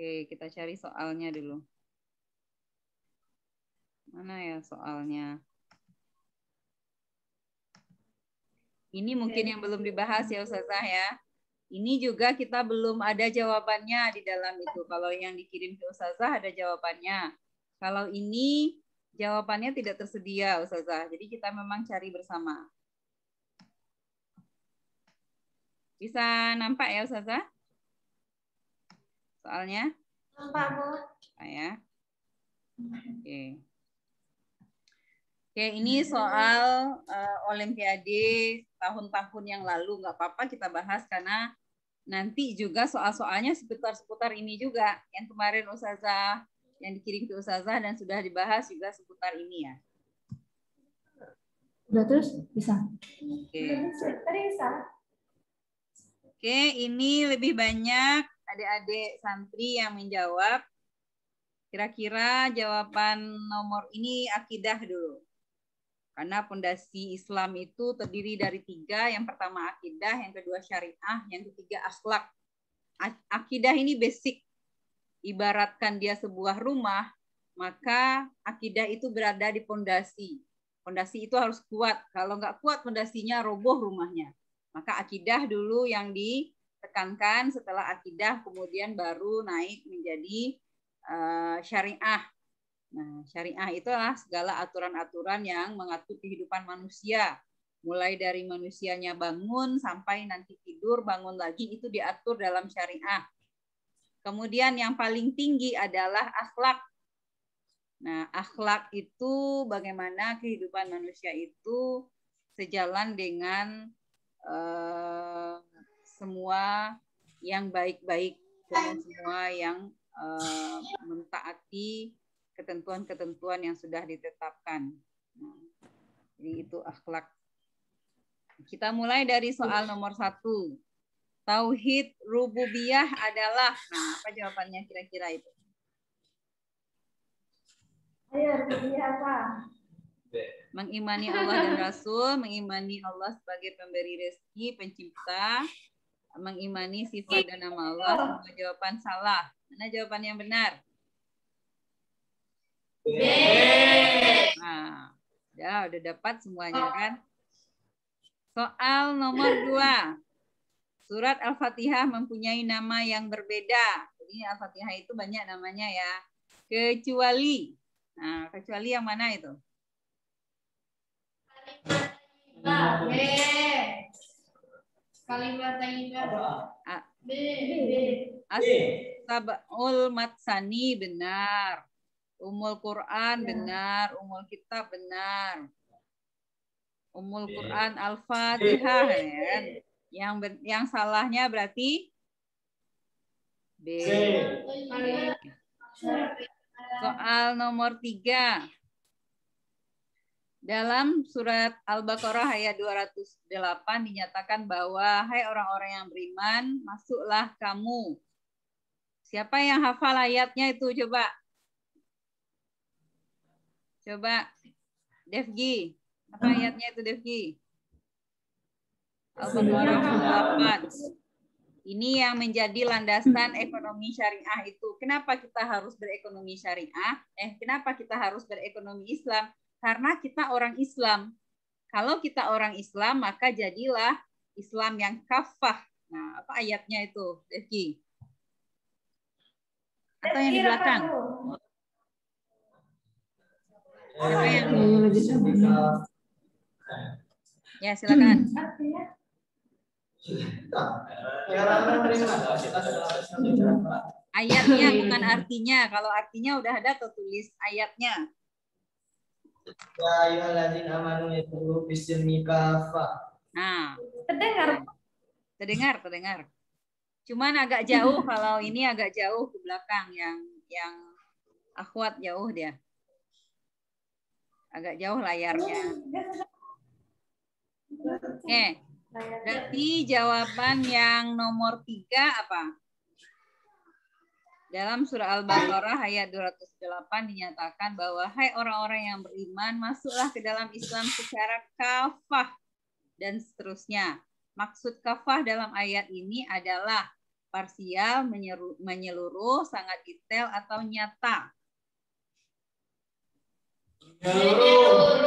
Oke, kita cari soalnya dulu. Mana ya soalnya? Ini mungkin yang belum dibahas ya Ustazah ya. Ini juga kita belum ada jawabannya di dalam itu. Kalau yang dikirim ke Ustazah ada jawabannya. Kalau ini jawabannya tidak tersedia Ustazah. Jadi kita memang cari bersama. Bisa nampak ya Ustazah? Soalnya? Nampak, Bu. Ya. Oke. Oke, ini soal Olimpiade tahun-tahun yang lalu. Nggak apa-apa kita bahas karena nanti juga soal-soalnya seputar-seputar ini juga. Yang kemarin Ustazah, yang dikirim ke Ustazah dan sudah dibahas juga seputar ini ya. Udah terus? Bisa? Oke. Tadi bisa. Oke, ini lebih banyak adik-adik santri yang menjawab. Kira-kira jawaban nomor ini akidah dulu. Karena pondasi Islam itu terdiri dari 3. Yang pertama akidah, yang kedua syariah, yang ketiga akhlak. Akidah ini basic. Ibaratkan dia sebuah rumah, maka akidah itu berada di pondasi. Pondasi itu harus kuat. Kalau nggak kuat pondasinya, roboh rumahnya. Maka akidah dulu yang ditekankan, setelah akidah kemudian baru naik menjadi syariah. Nah, syariah itulah segala aturan-aturan yang mengatur kehidupan manusia. Mulai dari manusianya bangun sampai nanti tidur, bangun lagi, itu diatur dalam syariah. Kemudian yang paling tinggi adalah akhlak. Nah, akhlak itu bagaimana kehidupan manusia itu sejalan dengan semua yang baik-baik, dengan semua yang mentaati ketentuan-ketentuan yang sudah ditetapkan. Nah, jadi itu akhlak. Kita mulai dari soal nomor 1. Tauhid rububiyah adalah, nah apa jawabannya kira-kira itu? Ayo, rububiyah apa? Mengimani Allah dan Rasul, mengimani Allah sebagai pemberi rezeki, pencipta, mengimani sifat dan nama Allah. Semua jawaban salah. Mana jawaban yang benar? B. Nah, ya udah dapat semuanya kan? Soal nomor 2. Surat Al-Fatihah mempunyai nama yang berbeda. Jadi Al-Fatihah itu banyak namanya ya. Kecuali. Nah, kecuali yang mana itu? B. Kalimat thayyibah. B. As-sab'ul matsani benar. Umul Quran benar. Umul Kitab benar. Umul Quran Al-Fatihah kan. Yang salahnya berarti B. Soal nomor 3. Dalam surat Al-Baqarah ayat 208 dinyatakan bahwa hai orang-orang yang beriman, masuklah kamu. Siapa yang hafal ayatnya itu? Coba. Coba. Devgi. Apa ayatnya itu Devgi? Al-Baqarah 8. Ini yang menjadi landasan ekonomi syariah itu. Kenapa kita harus berekonomi syariah? Kenapa kita harus berekonomi Islam? Karena kita orang Islam. Kalau kita orang Islam, maka jadilah Islam yang kafah. Nah, apa ayatnya itu, Devki? Atau yang di belakang? Siapa yang? Ya, silakan. Ayatnya bukan artinya. Kalau artinya udah ada tuh, tulis ayatnya. Nah, terdengar. Cuman agak jauh, kalau ini agak jauh ke belakang, yang akhwat jauh dia. Agak jauh layarnya. Oke. Berarti jawaban yang nomor 3 apa? Dalam surah Al-Baqarah ayat 208 dinyatakan bahwa hai orang-orang yang beriman, masuklah ke dalam Islam secara kafah dan seterusnya. Maksud kafah dalam ayat ini adalah parsial, menyeluruh, sangat detail, atau nyata? Menyeluruh.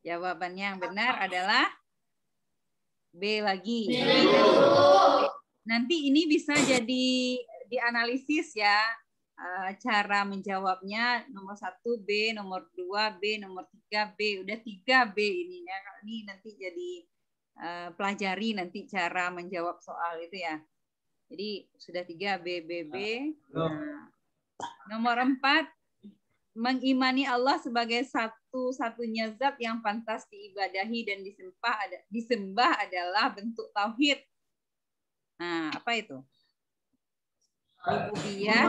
Jawabannya yang benar adalah B lagi. Nanti ini bisa jadi dianalisis ya, cara menjawabnya. Nomor 1 B, nomor 2 B, nomor 3 B. Udah 3 B ini ya. Ini nanti jadi pelajari nanti cara menjawab soal itu ya. Jadi sudah 3 B, B, B. Nah, nomor 4, mengimani Allah sebagai satu-satunya zat yang pantas diibadahi dan disembah adalah bentuk tauhid. Nah, apa itu? Rububiyah,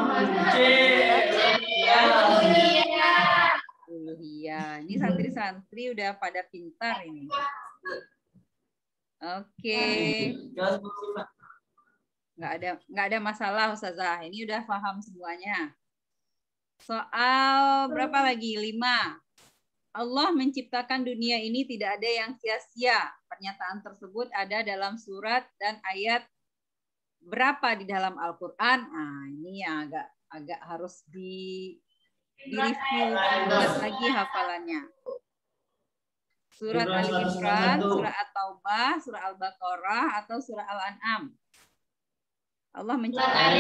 uluhiyah. Ini santri-santri udah pada pintar ini. Oke. Nggak ada masalah Ustazah. Ini udah paham semuanya. Soal berapa lagi? 5. Allah menciptakan dunia ini tidak ada yang sia-sia. Pernyataan tersebut ada dalam surat dan ayat berapa di dalam Al-Qur'an? Nah, ini yang agak harus di-review ingat lagi hafalannya. Surat Ali Imran, surat At-Taubah, surat Al-Baqarah, atau surat Al-An'am? Allah menciptakan.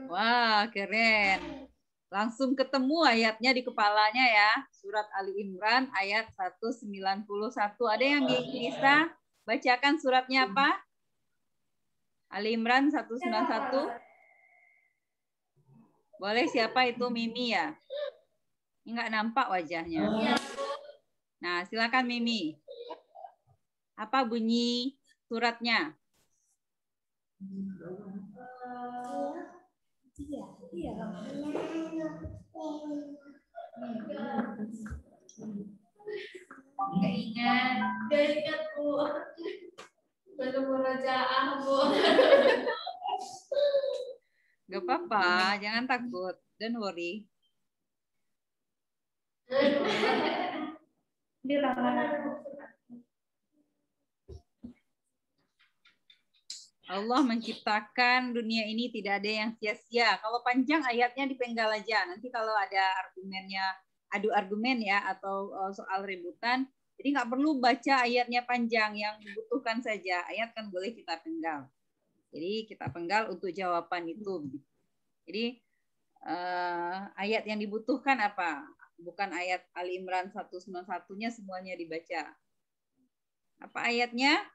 Wah, keren. Langsung ketemu ayatnya di kepalanya ya. Surat Ali Imran ayat 191. Ada yang bisa bacakan suratnya apa? Ali Imran 191. Boleh, siapa itu? Mimi ya? Enggak nampak wajahnya. Nah, silakan Mimi. Apa bunyi suratnya? Gak ingat Bu. Belum merajaah Bu. Gak apa-apa, jangan takut. Don't worry. Allah menciptakan dunia ini tidak ada yang sia-sia. Kalau panjang ayatnya dipenggal aja. Nanti kalau ada argumennya, adu argumen ya, atau soal rebutan, jadi nggak perlu baca ayatnya panjang, yang dibutuhkan saja. Ayat kan boleh kita penggal. Jadi kita penggal untuk jawaban itu. Jadi ayat yang dibutuhkan apa? Bukan ayat Ali Imran 191-nya semuanya dibaca. Apa ayatnya?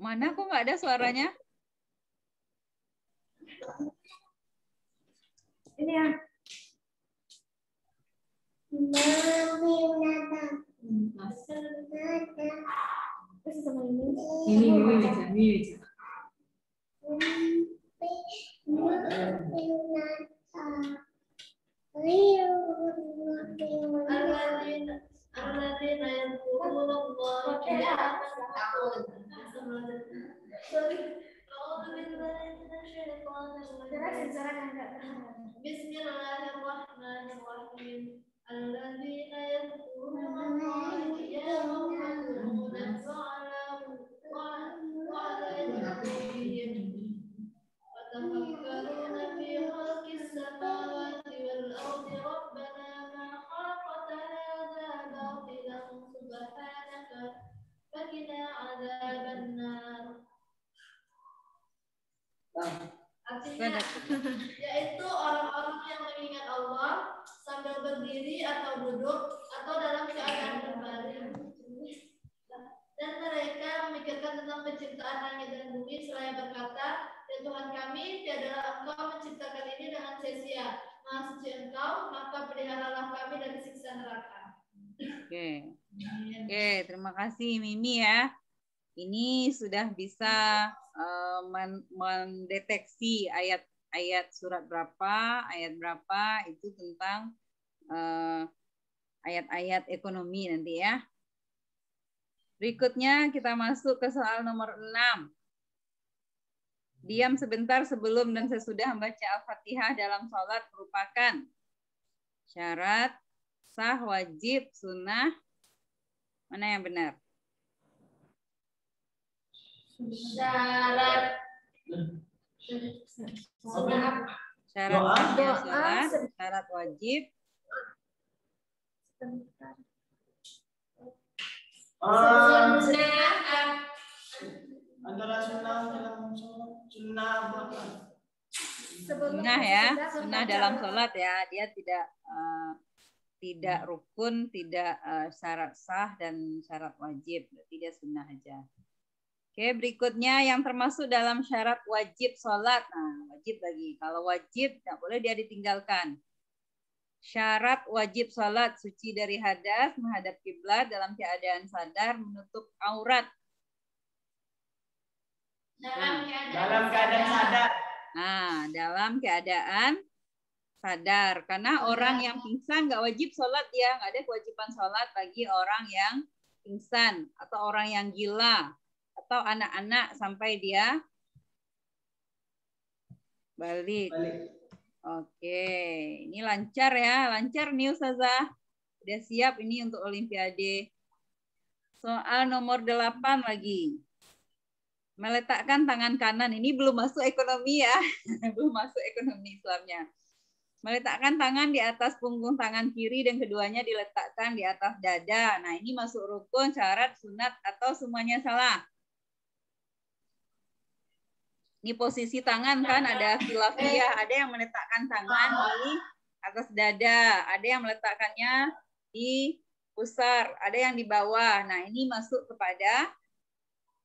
Mana kok nggak ada suaranya? Ini ya. Ini. Bismillahirrahmanirrahim. Alladzina yadhkuruna Allaha qiyaman wa qu'udan wa 'ala junubihim wa tafakkaruna fi khalqis samawati wal ardi rabbana ma khalaqta hadha batilan subhanaka faqina 'adzaban nar. Artinya yaitu orang-orang yang mengingat Allah sambil berdiri atau duduk atau dalam keadaan berbaring, dan mereka memikirkan tentang penciptaan langit dan bumi seraya berkata, ya Tuhan kami, tiadalah Engkau menciptakan ini dengan sia-sia. Maha suci Engkau, maka peliharalah kami dari siksa neraka. Oke, terima kasih Mimi ya. Ini sudah bisa mendeteksi ayat surat berapa, ayat berapa itu tentang ayat-ayat ekonomi nanti ya. Berikutnya kita masuk ke soal nomor 6. Diam sebentar sebelum dan sesudah membaca Al-Fatihah dalam sholat merupakan syarat, sah, wajib, sunnah. Mana yang benar? Syarat. Syarat sahnya sholat, syarat wajib. Antara sunnah dalam sholat, sunnah apa? Sunnah ya, sunnah dalam sholat ya. Dia tidak rukun, tidak syarat sah dan syarat wajib. Berarti dia sunnah aja. Oke, berikutnya yang termasuk dalam syarat wajib sholat. Nah, wajib lagi. Kalau wajib, tidak boleh dia ditinggalkan. Syarat wajib sholat, suci dari hadas, menghadap kiblat dalam keadaan sadar, menutup aurat. Dalam keadaan sadar. Nah, dalam keadaan sadar. Karena orang yang pingsan nggak wajib sholat dia. Nggak ada kewajiban sholat bagi orang yang pingsan atau orang yang gila. Atau anak-anak sampai dia balik. Oke, ini lancar ya, lancar nih Ustazah. Udah siap ini untuk Olimpiade. Soal nomor 8 lagi. Meletakkan tangan kanan, ini belum masuk ekonomi ya, belum masuk ekonomi Islamnya. Meletakkan tangan di atas punggung tangan kiri dan keduanya diletakkan di atas dada. Nah, ini masuk rukun, syarat, sunat, atau semuanya salah? Ini posisi tangan kan ada khilafiyah, ada yang meletakkan tangan di atas dada, ada yang meletakkannya di pusar, ada yang di bawah. Nah, ini masuk kepada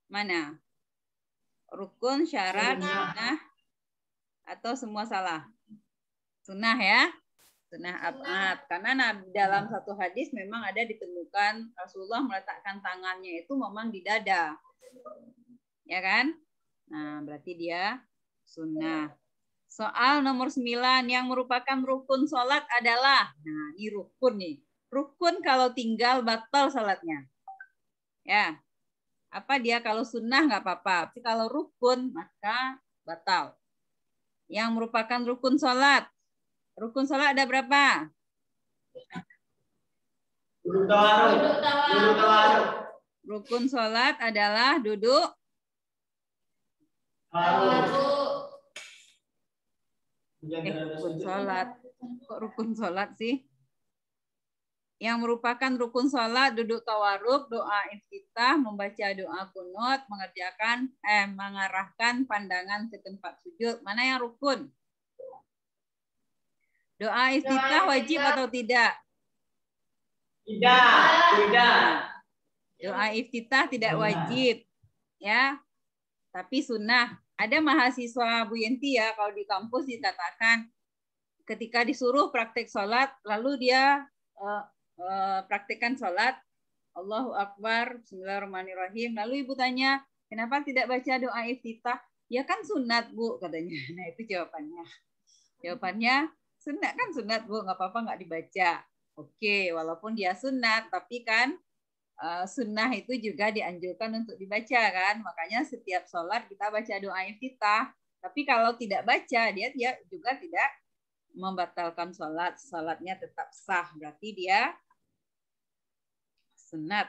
mana? Rukun, syarat, sunnah, atau semua salah? Sunnah ya, sunnah abad. Karena dalam satu hadis memang ada ditemukan Rasulullah meletakkan tangannya itu memang di dada, ya kan? Nah, berarti dia sunnah. Soal nomor 9 yang merupakan rukun sholat adalah, nah ini rukun nih. Rukun kalau tinggal batal sholatnya. Ya, apa dia kalau sunnah nggak apa-apa. Tapi kalau rukun maka batal. Yang merupakan rukun sholat. Rukun sholat ada berapa? Duduk tawaruk. Rukun sholat adalah duduk rukun sholat. Kok rukun sholat sih? Yang merupakan rukun sholat, duduk tawaruk, doa iftitah, membaca doa kunut, mengarahkan pandangan ke tempat sujud. Mana yang rukun? Doa iftitah wajib atau tidak? Tidak. Doa iftitah tidak wajib, ya. Tapi sunnah. Ada mahasiswa Bu Yenti ya, kalau di kampus dikatakan ketika disuruh praktek sholat, lalu dia praktekkan sholat, Allahu Akbar, Bismillahirrahmanirrahim. Lalu ibu tanya, kenapa tidak baca doa iftitah? Ya kan sunat Bu, katanya. Nah itu jawabannya. Jawabannya, sunat kan sunat Bu, nggak apa-apa nggak dibaca. Oke, walaupun dia sunat, tapi kan sunnah itu juga dianjurkan untuk dibaca kan. Makanya setiap sholat kita baca doa iftitah. Tapi kalau tidak baca, dia juga tidak membatalkan sholat. Sholatnya tetap sah. Berarti dia sunat.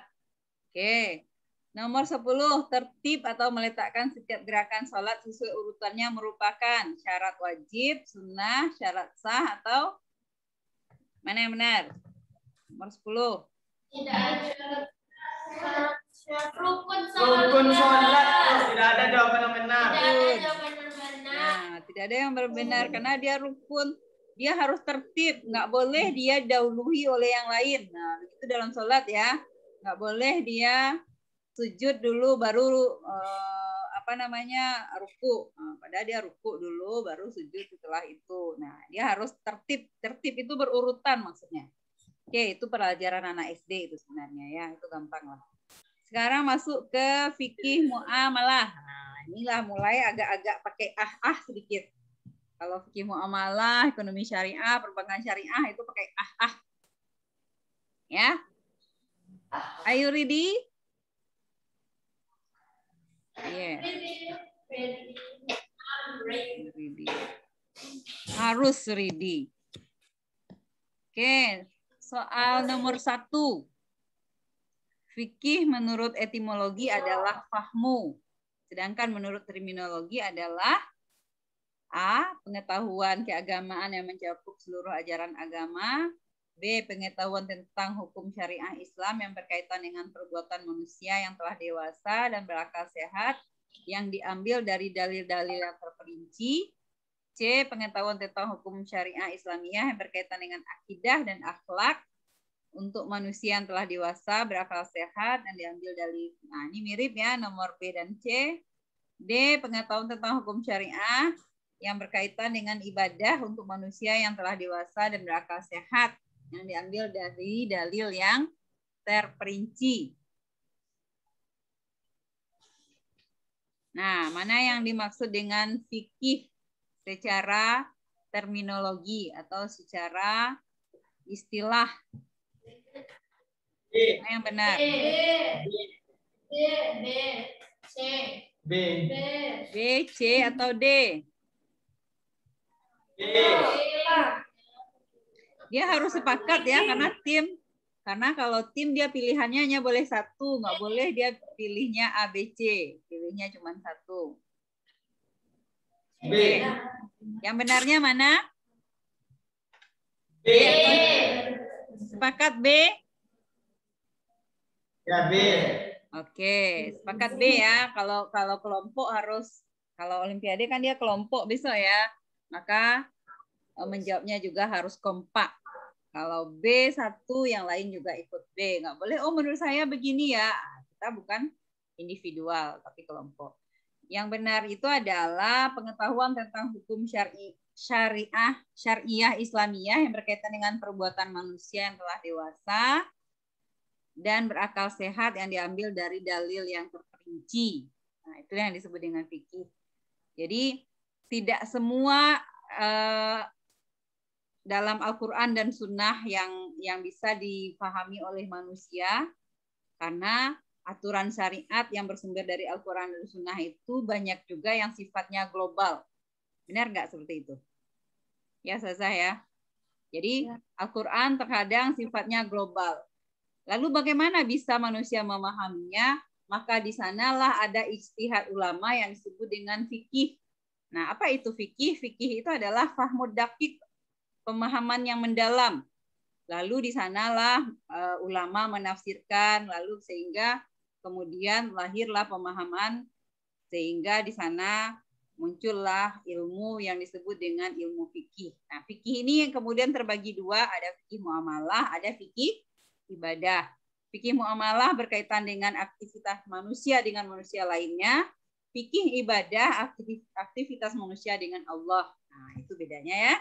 Oke. Nomor 10, tertib atau meletakkan setiap gerakan sholat sesuai urutannya merupakan syarat wajib, sunnah, syarat sah, atau mana yang benar? Nomor 10. Tidak ada rukun sholat. Tidak ada jawaban yang benar. Nah, tidak ada yang benar karena dia rukun. Dia harus tertib, nggak boleh dia dahului oleh yang lain. Nah, itu dalam sholat ya, nggak boleh dia sujud dulu baru ruku. Nah, padahal dia ruku dulu baru sujud setelah itu. Nah, dia harus tertib. Tertib itu berurutan maksudnya. Oke, itu pelajaran anak SD itu sebenarnya ya, itu gampang lah. Sekarang masuk ke fikih muamalah. Nah, inilah mulai agak-agak pakai sedikit. Kalau fikih muamalah, ekonomi syariah, perbankan syariah itu pakai ya. Are you ready? Yeah. Harus ready. Oke, soal nomor 1. Fikih menurut etimologi adalah fahmu. Sedangkan menurut terminologi adalah A. Pengetahuan keagamaan yang mencakup seluruh ajaran agama. B. Pengetahuan tentang hukum syariah Islam yang berkaitan dengan perbuatan manusia yang telah dewasa dan berakal sehat yang diambil dari dalil-dalil yang terperinci. C. Pengetahuan tentang hukum syariah Islamiyah yang berkaitan dengan akidah dan akhlak untuk manusia yang telah dewasa, berakal sehat, dan diambil dari, nah ini mirip ya, nomor B dan C. D. Pengetahuan tentang hukum syariah yang berkaitan dengan ibadah untuk manusia yang telah dewasa dan berakal sehat, yang diambil dari dalil yang terperinci. Nah, mana yang dimaksud dengan fikih secara terminologi atau secara istilah? Mana yang benar? B. B, C, atau D? Dia harus sepakat ya, karena tim. Karena kalau tim dia pilihannya hanya boleh 1, nggak boleh dia pilihnya A, B, C. Pilihnya cuma 1. B. Yang benarnya mana? B. Sepakat B? Ya, B. Oke, sepakat B ya. Kalau kelompok harus, kalau olimpiade kan dia kelompok besok ya. Maka menjawabnya juga harus kompak. Kalau B1, yang lain juga ikut B. Nggak boleh, oh menurut saya begini ya. Kita bukan individual, tapi kelompok. Yang benar itu adalah pengetahuan tentang hukum syariah Islamiyah yang berkaitan dengan perbuatan manusia yang telah dewasa dan berakal sehat yang diambil dari dalil yang terperinci. Nah, itu yang disebut dengan fikih. Jadi tidak semua dalam Al-Quran dan Sunnah yang bisa dipahami oleh manusia, karena aturan syariat yang bersumber dari Al-Quran dan Sunnah itu banyak juga yang sifatnya global. Benar nggak seperti itu? Ya, Sazah ya. Jadi Al-Quran terkadang sifatnya global. Lalu bagaimana bisa manusia memahaminya? Maka di sanalah ada ijtihad ulama yang disebut dengan fikih. Nah, apa itu fikih? Fikih itu adalah fahmud daqiq, pemahaman yang mendalam. Lalu di sanalah ulama menafsirkan, lalu sehingga kemudian lahirlah pemahaman, sehingga di sana muncullah ilmu yang disebut dengan ilmu fikih. Nah, fikih ini yang kemudian terbagi 2, ada fikih muamalah, ada fikih ibadah. Fikih muamalah berkaitan dengan aktivitas manusia dengan manusia lainnya. Fikih ibadah aktivitas manusia dengan Allah. Nah, itu bedanya ya.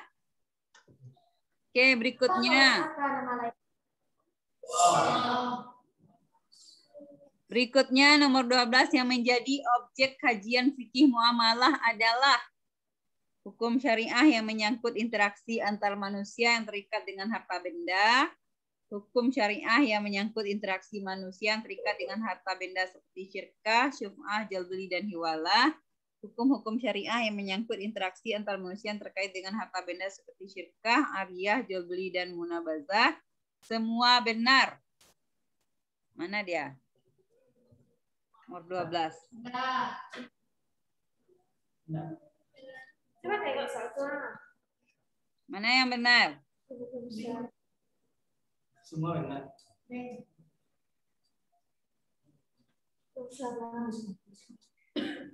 Oke, berikutnya. Berikutnya nomor 12 yang menjadi objek kajian fikih muamalah adalah hukum syariah yang menyangkut interaksi antar manusia yang terikat dengan harta benda. Hukum syariah yang menyangkut interaksi manusia yang terikat dengan harta benda seperti syirkah, syuf'ah, jual beli, dan hiwalah. Hukum-hukum syariah yang menyangkut interaksi antar manusia yang terkait dengan harta benda seperti syirkah, ariyah, jual beli, dan munabazah. Semua benar. Mana dia? Nomor 12. Coba tengok satu. Mana yang benar? Semua benar.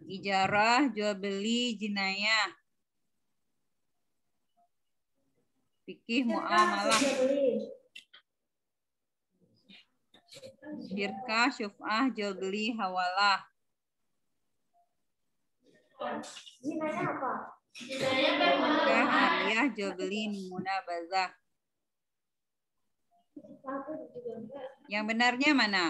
Ijarah, jual beli, jinayah. Fikih muamalah. Syirkah, syuf'ah, jual beli, hawalah. Jinayah apa? Syirkah, ariyah, jual beli, munabazah. Yang benarnya mana?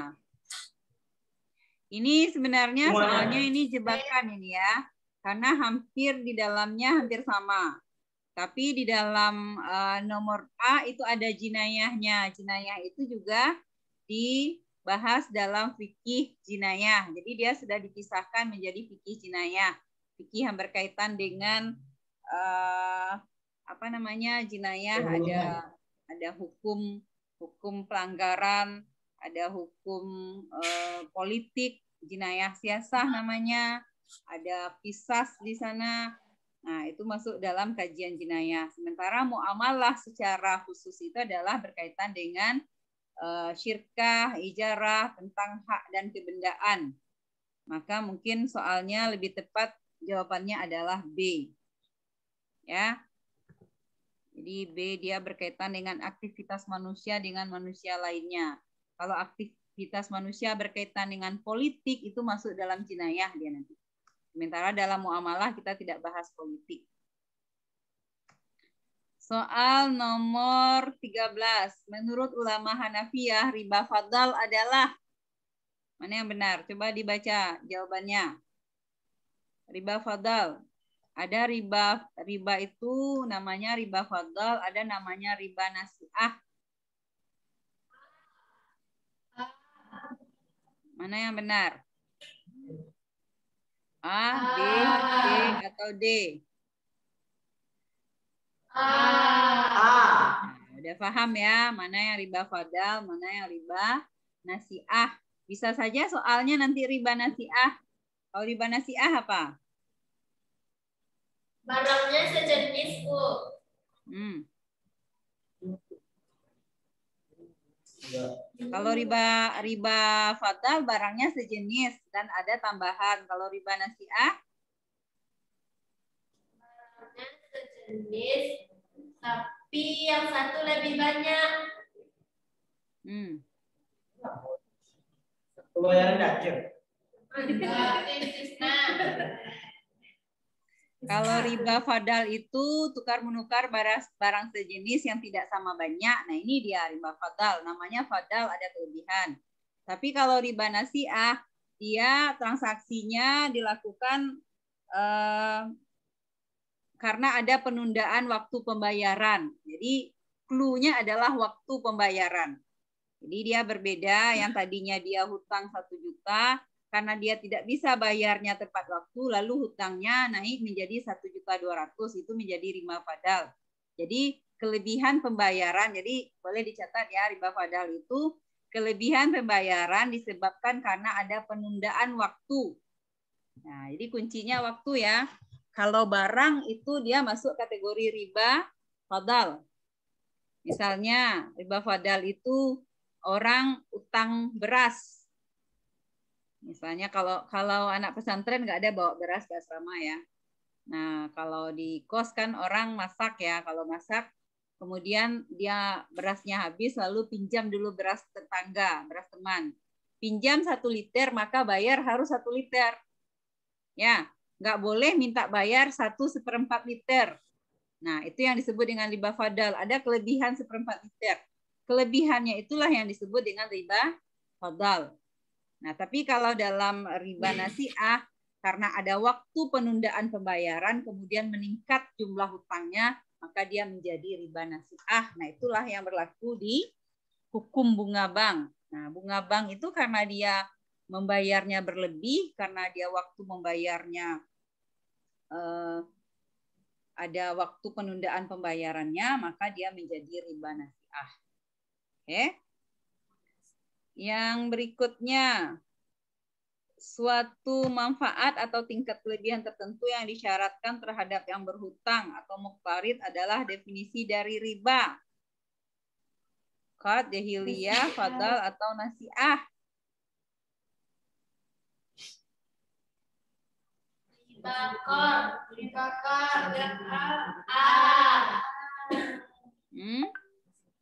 Ini sebenarnya soalnya ini jebakan ini ya. Karena hampir di dalamnya hampir sama. Tapi di dalam nomor A itu ada jinayahnya. Jinayah itu juga dibahas dalam fikih jinayah. Jadi dia sudah dipisahkan menjadi fikih jinayah. Fikih yang berkaitan dengan apa namanya jinayah, ada hukum pelanggaran, ada hukum politik, jinayah siasah namanya, ada qisas di sana. Nah, itu masuk dalam kajian jinayah. Sementara muamalah secara khusus itu adalah berkaitan dengan syirkah, ijarah, tentang hak dan kebendaan. Maka mungkin soalnya lebih tepat jawabannya adalah B. Ya. Jadi B dia berkaitan dengan aktivitas manusia dengan manusia lainnya. Kalau aktivitas manusia berkaitan dengan politik itu masuk dalam jinayah dia nanti. Sementara dalam muamalah kita tidak bahas politik. Soal nomor 13. Menurut ulama Hanafiyah, riba fadl adalah mana yang benar? Coba dibaca jawabannya. Riba fadl. Ada riba itu namanya riba fadl, ada namanya riba nasiah. Mana yang benar? A, B, C, atau D? Nah, udah paham ya, mana yang riba fadl, mana yang riba nasiah. Bisa saja soalnya nanti riba nasiah. Kalau riba nasiah apa? Barangnya sejenis, Bu. Kalau riba fadl barangnya sejenis dan ada tambahan. Kalau riba nasiah barangnya sejenis tapi yang satu lebih banyak. Pembayaran akhir. Kalau riba fadl itu tukar menukar barang sejenis yang tidak sama banyak. Nah, ini dia riba fadl. Namanya fadl ada kelebihan. Tapi kalau riba nasiah, dia transaksinya dilakukan karena ada penundaan waktu pembayaran. Jadi, clue-nya adalah waktu pembayaran. Jadi, dia berbeda. Yang tadinya dia hutang 1 juta, karena dia tidak bisa bayarnya tepat waktu, lalu hutangnya naik menjadi 1.200.000, itu menjadi riba fadl. Jadi kelebihan pembayaran, jadi boleh dicatat ya, riba fadl itu kelebihan pembayaran disebabkan karena ada penundaan waktu. Nah, jadi kuncinya waktu ya. Kalau barang itu dia masuk kategori riba fadl. Misalnya riba fadl itu orang utang beras. Misalnya kalau anak pesantren nggak ada bawa beras ke asrama ya. Nah, kalau di kos kan orang masak ya. Kalau masak, kemudian dia berasnya habis, lalu pinjam dulu beras tetangga, beras teman. Pinjam 1 liter, maka bayar harus 1 liter. Ya, nggak boleh minta bayar 1/4 liter. Nah, itu yang disebut dengan riba fadl. Ada kelebihan 1/4 liter. Kelebihannya itulah yang disebut dengan riba fadl. Nah, tapi kalau dalam riba nasiah, karena ada waktu penundaan pembayaran, kemudian meningkat jumlah hutangnya, maka dia menjadi riba nasiah. Nah, itulah yang berlaku di hukum bunga bank. Nah, bunga bank itu karena dia membayarnya berlebih, karena dia waktu membayarnya ada waktu penundaan pembayarannya, maka dia menjadi riba nasiah. Oke. Yang berikutnya, suatu manfaat atau tingkat kelebihan tertentu yang disyaratkan terhadap yang berhutang atau muqtarid adalah definisi dari riba. Qard, jahiliyah, fadl, atau nasiah.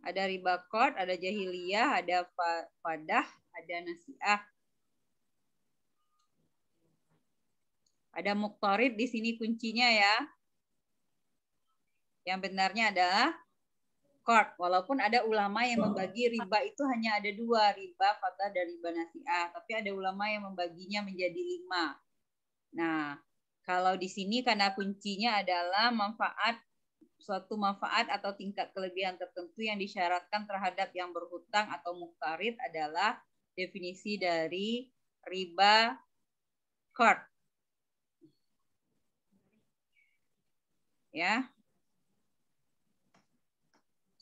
Ada riba qard, ada jahiliyah, ada fadah, ada nasiah. Ada muqtarid di sini kuncinya ya. Yang benarnya adalah qard. Walaupun ada ulama yang membagi riba itu hanya ada 2, riba fadah dan riba nasiah. Tapi ada ulama yang membaginya menjadi 5. Nah, kalau di sini karena kuncinya adalah suatu manfaat atau tingkat kelebihan tertentu yang disyaratkan terhadap yang berhutang atau muqtarid adalah definisi dari riba qard. Ya.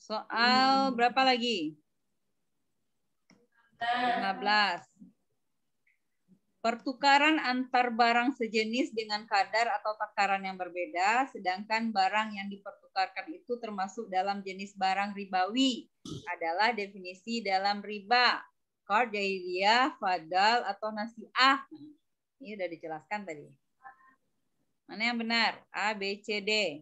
Soal berapa lagi? 15. Pertukaran antar barang sejenis dengan kadar atau takaran yang berbeda, sedangkan barang yang dipertukarkan itu termasuk dalam jenis barang ribawi, adalah definisi dalam riba. Qard, jahiliyah, fadal, atau nasi'ah. Ini udah dijelaskan tadi. Mana yang benar? A, B, C, D.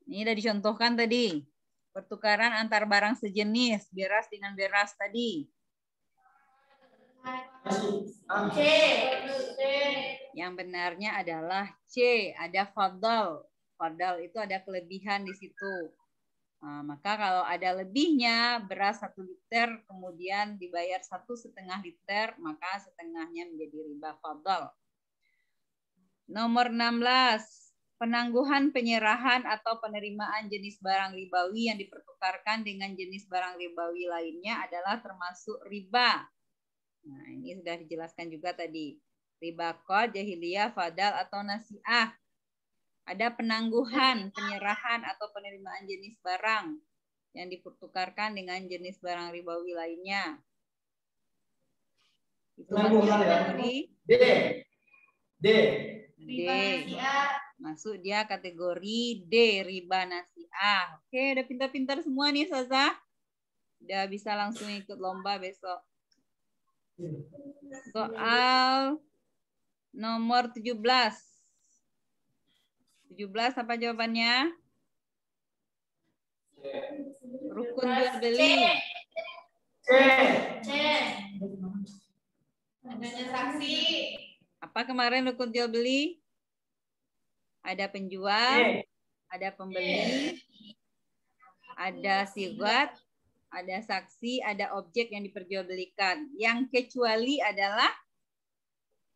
Ini udah dicontohkan tadi. Pertukaran antar barang sejenis, beras dengan beras tadi. C. Yang benarnya adalah C, ada fadal. Fadal itu ada kelebihan di situ. Nah, maka kalau ada lebihnya beras 1 liter kemudian dibayar 1,5 liter, maka setengahnya menjadi riba fadal. Nomor 16, penangguhan penyerahan atau penerimaan jenis barang ribawi yang dipertukarkan dengan jenis barang ribawi lainnya adalah termasuk riba. Nah, ini sudah dijelaskan juga tadi. Riba qard, jahiliyah, fadal, atau nasi'ah. Ada penangguhan, penyerahan, atau penerimaan jenis barang yang dipertukarkan dengan jenis barang ribawi lainnya. Itu masuk kategori D. D. D. Masuk dia kategori D, riba nasi'ah. Oke, udah pintar-pintar semua nih, Saza. Udah bisa langsung ikut lomba besok. Soal nomor 17. 17 apa jawabannya? Rukun jual beli. C. C. Adanya saksi. Apa kemarin rukun jual beli? Ada penjual, ada pembeli, ada sigat, ada saksi, ada objek yang diperjualbelikan. Yang kecuali adalah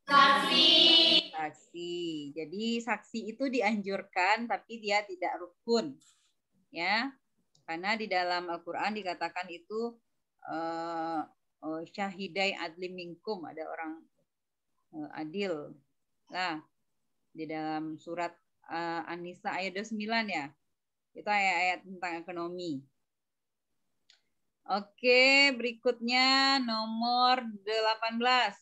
Saksi. saksi. Jadi saksi itu dianjurkan tapi dia tidak rukun. Ya. Karena di dalam Al-Qur'an dikatakan itu syahidai adli minkum, ada orang adil. Nah, di dalam surat An-Nisa ayat 29 ya. Itu ayat-ayat tentang ekonomi. Oke, berikutnya nomor 18.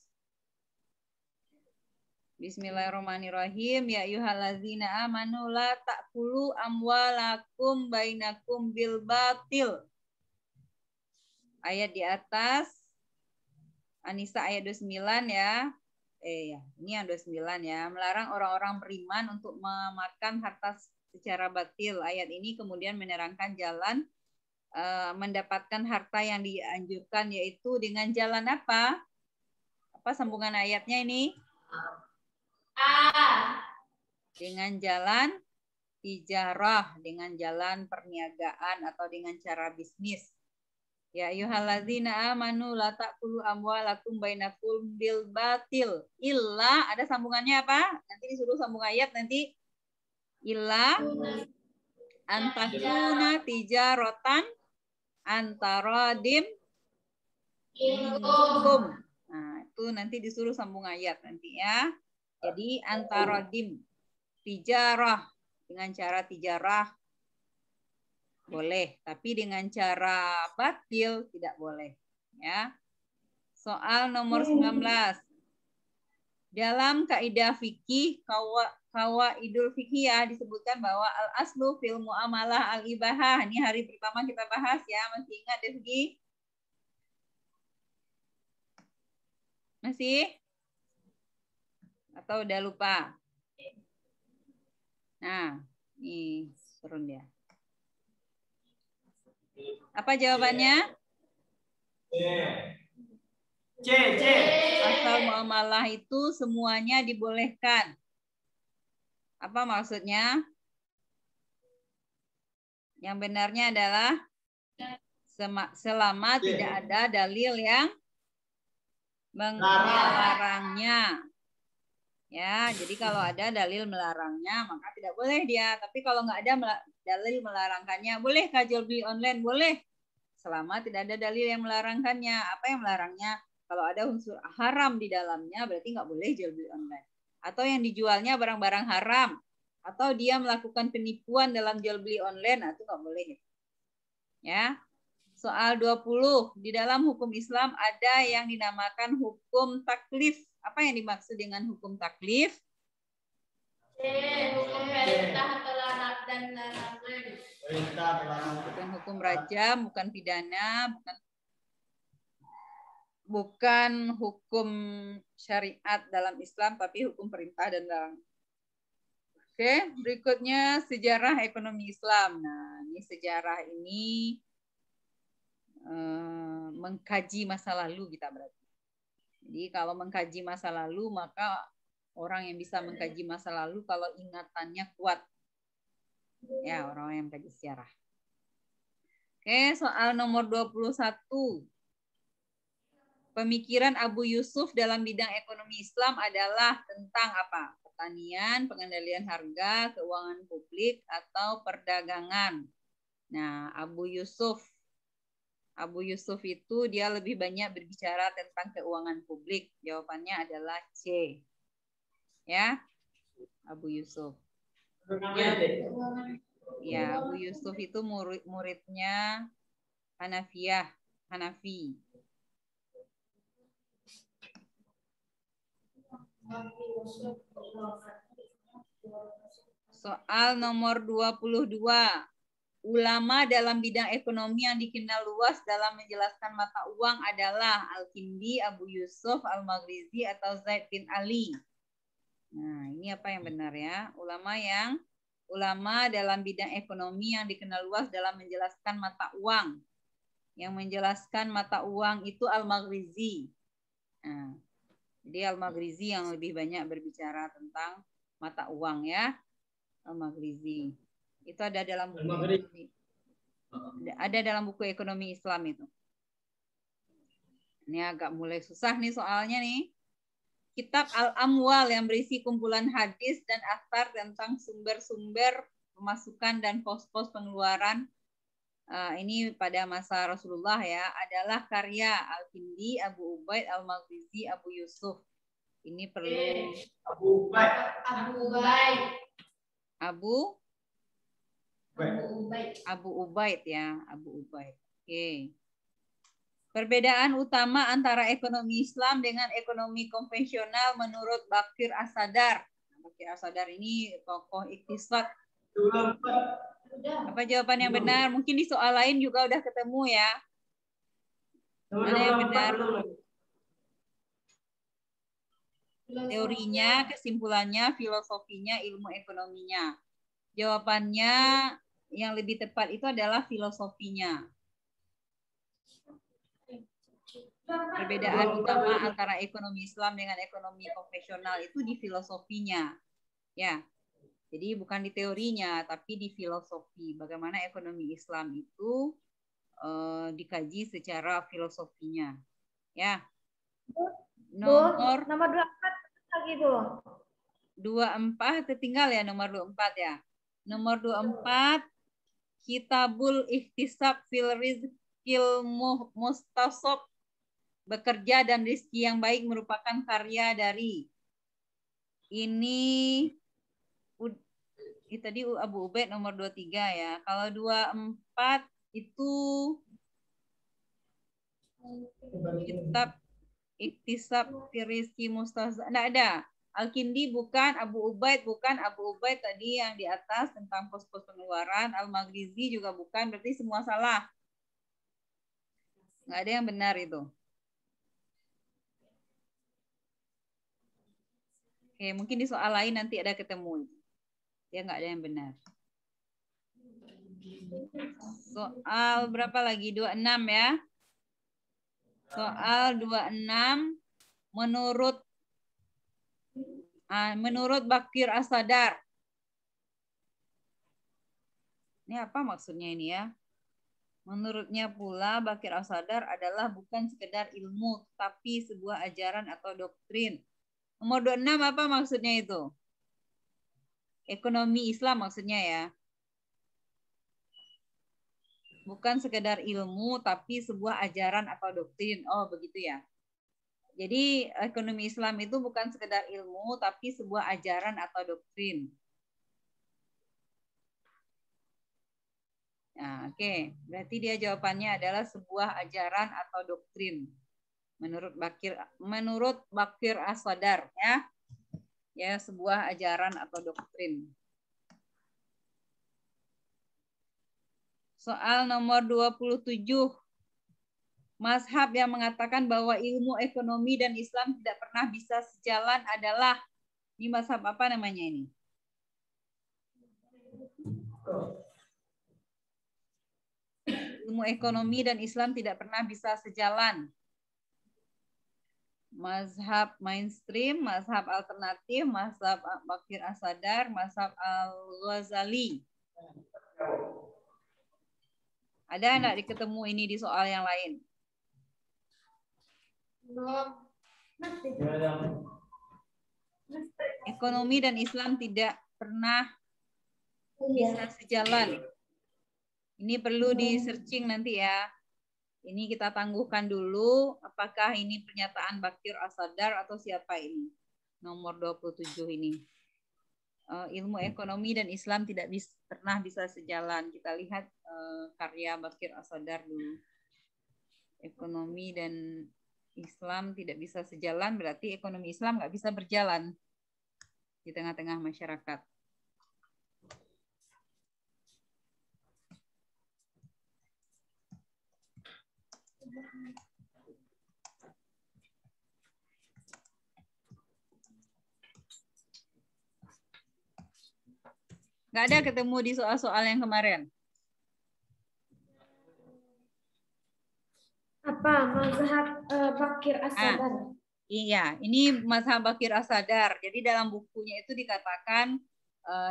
Bismillahirrahmanirrahim. Ya ayyuhallazina amanu la ta'kulu amwalakum bainakum bil batil. Ayat di atas An-Nisa ayat 29 ya. Ya, ini yang 29 ya. Melarang orang-orang beriman untuk memakan harta secara batil. Ayat ini kemudian menerangkan jalan mendapatkan harta yang dianjurkan, yaitu dengan jalan apa? Apa sambungan ayatnya ini? A. Dengan jalan tijarah, dengan jalan perniagaan atau dengan cara bisnis. Ya ayyuhallazina amanu la ta'kulu amwalakum bainakum bil batil illa, ada sambungannya apa? Nanti disuruh sambung ayat nanti. Illa antakuna tijaratan antaradim minkum. Nah, itu nanti disuruh sambung ayat nanti ya. Jadi antaradim, tijarah, dengan cara tijarah boleh, tapi dengan cara batil tidak boleh. Ya. Soal nomor 19. Dalam kaidah fikih kawaidul fikih disebutkan bahwa al aslu fil muamalah al ibahah. Ini hari pertama kita bahas ya, masih ingat deh fikih? Masih? Atau udah lupa? Nah, ini turun dia. Apa jawabannya? C. Asal muamalah itu semuanya dibolehkan. Apa maksudnya? Yang benarnya adalah selama tidak ada dalil yang melarangnya. Ya, jadi kalau ada dalil melarangnya maka tidak boleh dia. Tapi kalau nggak ada dalil melarangkannya, bolehkah jual beli online? Boleh. Selama tidak ada dalil yang melarangkannya. Apa yang melarangnya? Kalau ada unsur haram di dalamnya berarti nggak boleh jual beli online. Atau yang dijualnya barang-barang haram. Atau dia melakukan penipuan dalam jual beli online, nah, itu nggak boleh. Ya. Soal 20, di dalam hukum Islam ada yang dinamakan hukum taklif. Apa yang dimaksud dengan hukum taklif? Hukum perintah atau dan larangan. Perintah dalam Bukan hukum rajam, bukan pidana, bukan hukum syariat dalam Islam, tapi hukum perintah dan larangan. Oke, berikutnya sejarah ekonomi Islam. Nah, ini sejarah ini mengkaji masa lalu kita berarti. Jadi kalau mengkaji masa lalu, maka orang yang bisa mengkaji masa lalu kalau ingatannya kuat. Ya, orang yang mengkaji sejarah. Oke, soal nomor 21. Pemikiran Abu Yusuf dalam bidang ekonomi Islam adalah tentang apa? Pertanian, pengendalian harga, keuangan publik, atau perdagangan. Nah, Abu Yusuf itu dia lebih banyak berbicara tentang keuangan publik. Jawabannya adalah C. Ya, Abu Yusuf. Ya, Abu Yusuf itu muridnya Hanafi. Soal nomor 22. Ulama dalam bidang ekonomi yang dikenal luas dalam menjelaskan mata uang adalah Al-Kindi, Abu Yusuf, Al-Maghrizi, atau Zaid bin Ali. Nah, ini apa yang benar ya? Ulama dalam bidang ekonomi yang dikenal luas dalam menjelaskan mata uang. Yang menjelaskan mata uang itu Al-Maghrizi. Nah, jadi Al-Maghrizi yang lebih banyak berbicara tentang mata uang ya. Al-Maghrizi. Itu ada dalam buku ekonomi. Ada dalam buku ekonomi Islam itu. Ini agak mulai susah nih soalnya nih. Kitab Al-Amwal yang berisi kumpulan hadis dan athar tentang sumber-sumber pemasukan dan pos-pos pengeluaran ini pada masa Rasulullah ya adalah karya Al-Kindi, Abu Ubaid, Al-Maghrizi, Abu Yusuf. Ini perlu Abu Ubaid. Abu Ubaid ya, Abu Ubaid. Oke. Perbedaan utama antara ekonomi Islam dengan ekonomi konvensional menurut Bakir As-Sadar. Bakir As-Sadar ini tokoh iktisad. Apa jawaban yang benar? Mungkin di soal lain juga udah ketemu ya. Mana yang benar? Teorinya, kesimpulannya, filosofinya, ilmu ekonominya. Jawabannya yang lebih tepat itu adalah filosofinya. Perbedaan utama antara ekonomi Islam dengan ekonomi konvensional itu di filosofinya. Ya. Jadi bukan di teorinya, tapi di filosofi. Bagaimana ekonomi Islam itu dikaji secara filosofinya. Ya. Nomor 24 lagi, Bu. 24 tertinggal ya, nomor 24 ya. Nomor 24 Kitabul Ihtisab fil Rizqil Mustasab, bekerja dan rezeki yang baik merupakan karya dari ini tadi Abu Ubaid nomor 23 ya. Kalau 24 itu kitab Ihtisab fil Rizqi Mustasab. Enggak ada. Al-Kindi bukan, Abu Ubaid bukan, Abu Ubaid tadi yang di atas tentang pos-pos pengeluaran, Al-Maghrizi juga bukan, berarti semua salah. Nggak ada yang benar itu. Oke, mungkin di soal lain nanti ada ketemu. Ya nggak ada yang benar. Soal berapa lagi? 26 ya. Soal 26 menurut Bakir As-Sadar. Ini apa maksudnya ini ya? Menurutnya pula Bakir As-Sadar adalah bukan sekedar ilmu, tapi sebuah ajaran atau doktrin. Nomor 26 apa maksudnya itu? Ekonomi Islam maksudnya ya. Bukan sekedar ilmu, tapi sebuah ajaran atau doktrin. Oh, begitu ya. Jadi ekonomi Islam itu bukan sekedar ilmu, tapi sebuah ajaran atau doktrin. Nah, oke. Berarti dia jawabannya adalah sebuah ajaran atau doktrin. Menurut Bakir As-Sadar, ya. Ya, sebuah ajaran atau doktrin. Soal nomor 27. Mazhab yang mengatakan bahwa ilmu ekonomi dan Islam tidak pernah bisa sejalan adalah, ini mazhab apa namanya ini? Ilmu ekonomi dan Islam tidak pernah bisa sejalan. Mazhab mainstream, mazhab alternatif, mazhab Bakir As-Sadar, mazhab Al-Ghazali. Ada enggak diketemu ini di soal yang lain? Ekonomi dan Islam tidak pernah bisa sejalan. Ini perlu di searching nanti ya. Ini kita tangguhkan dulu. Apakah ini pernyataan Bakir As-Sadar atau siapa ini? Nomor 27 ini. Ilmu ekonomi dan Islam tidak pernah bisa sejalan. Kita lihat karya Bakir As-Sadar dulu. Ekonomi dan Islam tidak bisa sejalan, berarti ekonomi Islam nggak bisa berjalan di tengah-tengah masyarakat. Nggak ada ketemu di soal-soal yang kemarin. Apa mazhab Bakir As-Sadar? Iya, ini mazhab Bakir As-Sadar. Jadi dalam bukunya itu dikatakan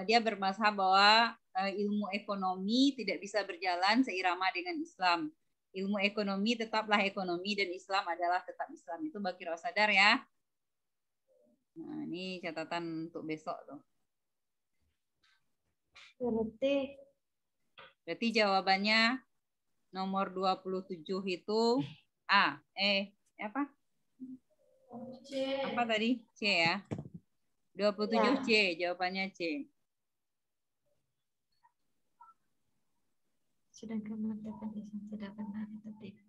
dia bermazhab bahwa ilmu ekonomi tidak bisa berjalan seirama dengan Islam. Ilmu ekonomi tetaplah ekonomi dan Islam adalah tetap Islam. Itu Bakir As-Sadar ya. Nah, ini catatan untuk besok tuh. Berarti jawabannya nomor 27 itu A. Apa? C. Apa tadi? C ya. 27 C, jawabannya C. Sedangkan mengatakan Islam tidak benar itu tidak.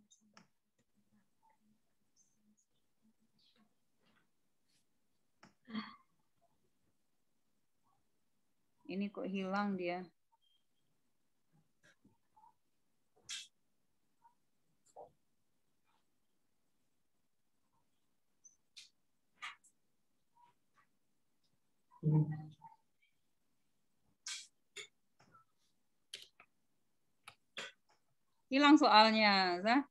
Ini kok hilang dia? Hilang soalnya, Zah.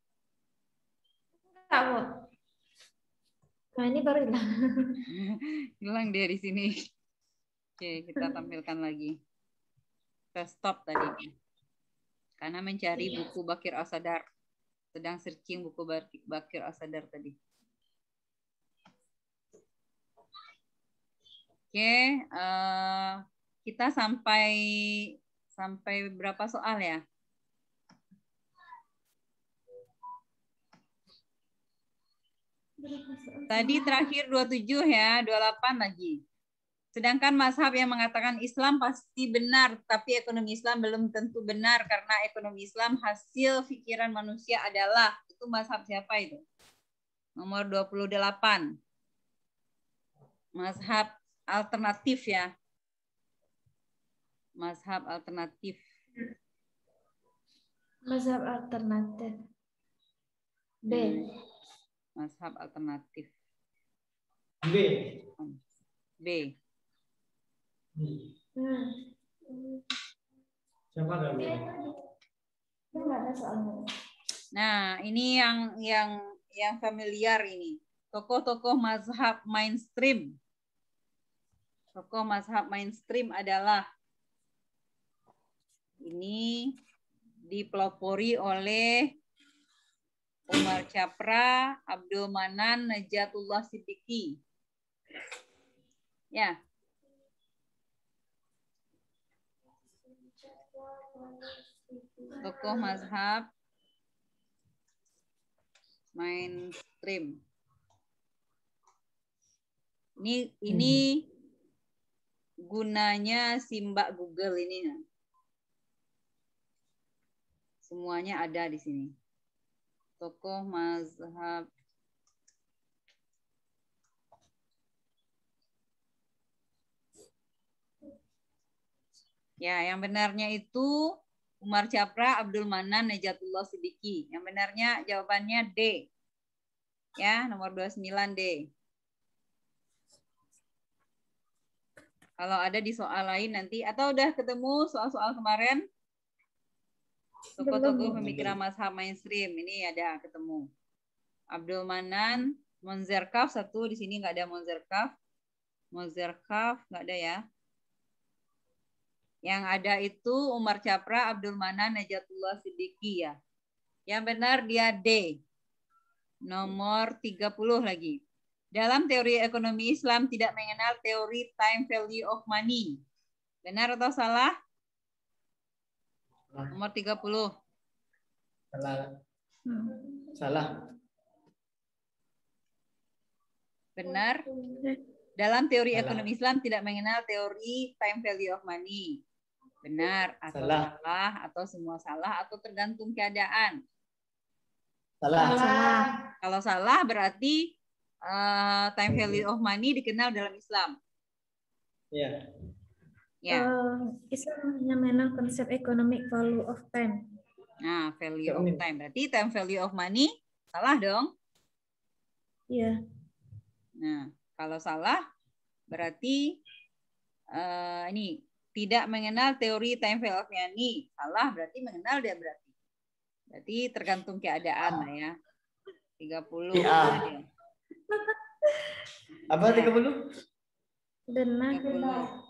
Enggak, Bu. Nah, ini baru hilang. Hilang dia di sini. Oke, kita tampilkan lagi. Kita stop tadi. Karena mencari buku Bakir As-Sadar. Sedang searching buku Bakir As-Sadar tadi. Oke, kita sampai berapa soal ya? Tadi terakhir 27 ya, 28 lagi. Sedangkan mazhab yang mengatakan Islam pasti benar, tapi ekonomi Islam belum tentu benar karena ekonomi Islam hasil pikiran manusia adalah. Itu mazhab siapa itu? Nomor 28. Mazhab alternatif ya. Mazhab alternatif. Mazhab alternatif. B. Mazhab alternatif. B. B. Siapa ada B? Enggak ada soalnya. Nah, ini yang familiar ini. Tokoh-tokoh mazhab mainstream. Tokoh mazhab mainstream adalah ini dipelopori oleh Umar Chapra, Abdul Manan, Najatullah Siddiqui. Ya. Tokoh mazhab mainstream. Ini gunanya si Mbak Google ini. Semuanya ada di sini. Tokoh mazhab. Ya, yang benarnya itu Umar Japra, Abdul Manan, Najatullah Siddiqui. Yang benarnya jawabannya D. Ya, nomor 29 D. Kalau ada di soal lain nanti, atau udah ketemu soal-soal kemarin? Tokoh-tokoh pemikiran mazhab mainstream, ini ada ketemu. Abdul Manan, Monzerkaf satu, di sini nggak ada Monzerkaf. Monzerkaf nggak ada ya. Yang ada itu Umar Japra, Abdul Manan, Najatullah Siddiqui ya. Yang benar dia D. Nomor 30 lagi. Dalam teori ekonomi Islam tidak mengenal teori time value of money. Benar atau salah? Nomor 30. Salah. Salah. Benar. Dalam teori ekonomi Islam tidak mengenal teori time value of money. Benar atau salah atau semua salah atau tergantung keadaan. Salah. Kalau salah berarti time value of money dikenal dalam Islam. Ya. Ya. Islam hanya mengenal konsep economic value of time. Nah, value of time. Berarti time value of money salah dong? Iya. Nah, kalau salah berarti ini tidak mengenal teori time value of money. Salah berarti mengenal dia berarti. Berarti tergantung keadaan lah ya. 30. Ya. Apa 30? Benar. 30.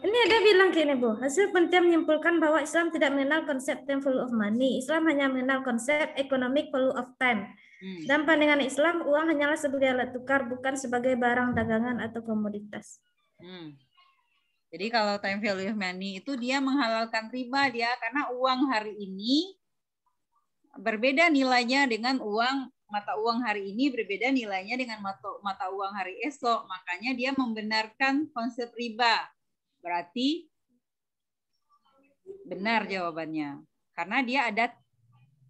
Ini ada bilang gini, Bu. Hasil penelitian menyimpulkan bahwa Islam tidak mengenal konsep time value of money. Islam hanya mengenal konsep economic value of time. Dan pandangan Islam, uang hanyalah sebagai alat tukar, bukan sebagai barang dagangan atau komoditas. Jadi kalau time value of money itu dia menghalalkan riba dia, karena uang hari ini berbeda nilainya dengan mata uang hari ini, berbeda nilainya dengan mata uang hari esok. Makanya dia membenarkan konsep riba. Berarti benar jawabannya. Karena dia ada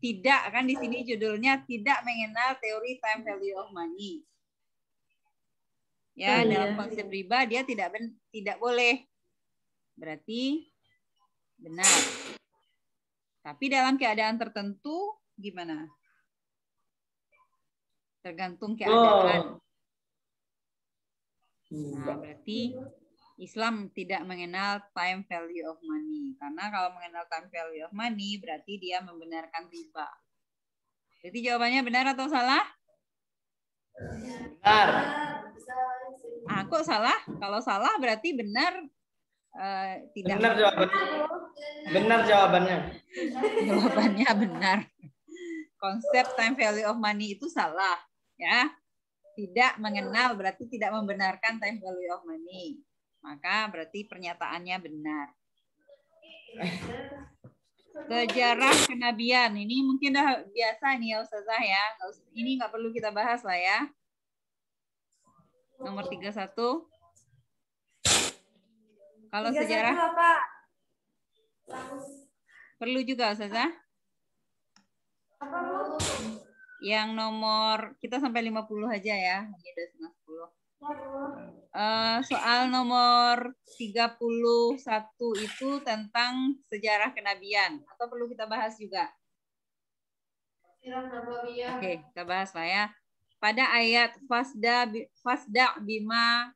tidak, kan di sini judulnya tidak mengenal teori time value of money. Ya, dalam konsep riba dia tidak boleh. Berarti benar. Tapi dalam keadaan tertentu gimana? Tergantung keadaan. Nah, berarti Islam tidak mengenal time value of money. Karena kalau mengenal time value of money, berarti dia membenarkan riba. Jadi jawabannya benar atau salah? Benar. Kok salah? Kalau salah berarti benar. Tidak. Benar jawabannya. Benar jawabannya. Jawabannya benar. Konsep time value of money itu salah. Ya. Tidak mengenal berarti tidak membenarkan time value of money. Maka berarti pernyataannya benar. Sejarah kenabian. Ini mungkin udah biasa nih ya Ustazah ya. Ini nggak perlu kita bahas lah ya. Nomor 31. Kalau sejarah perlu juga Ustazah. Yang nomor, kita sampai 50 aja ya. Ini udah setengah 10. Soal nomor 31 itu tentang sejarah kenabian. Atau perlu kita bahas juga? Oke, kita bahas lah ya. Pada ayat fasda bima.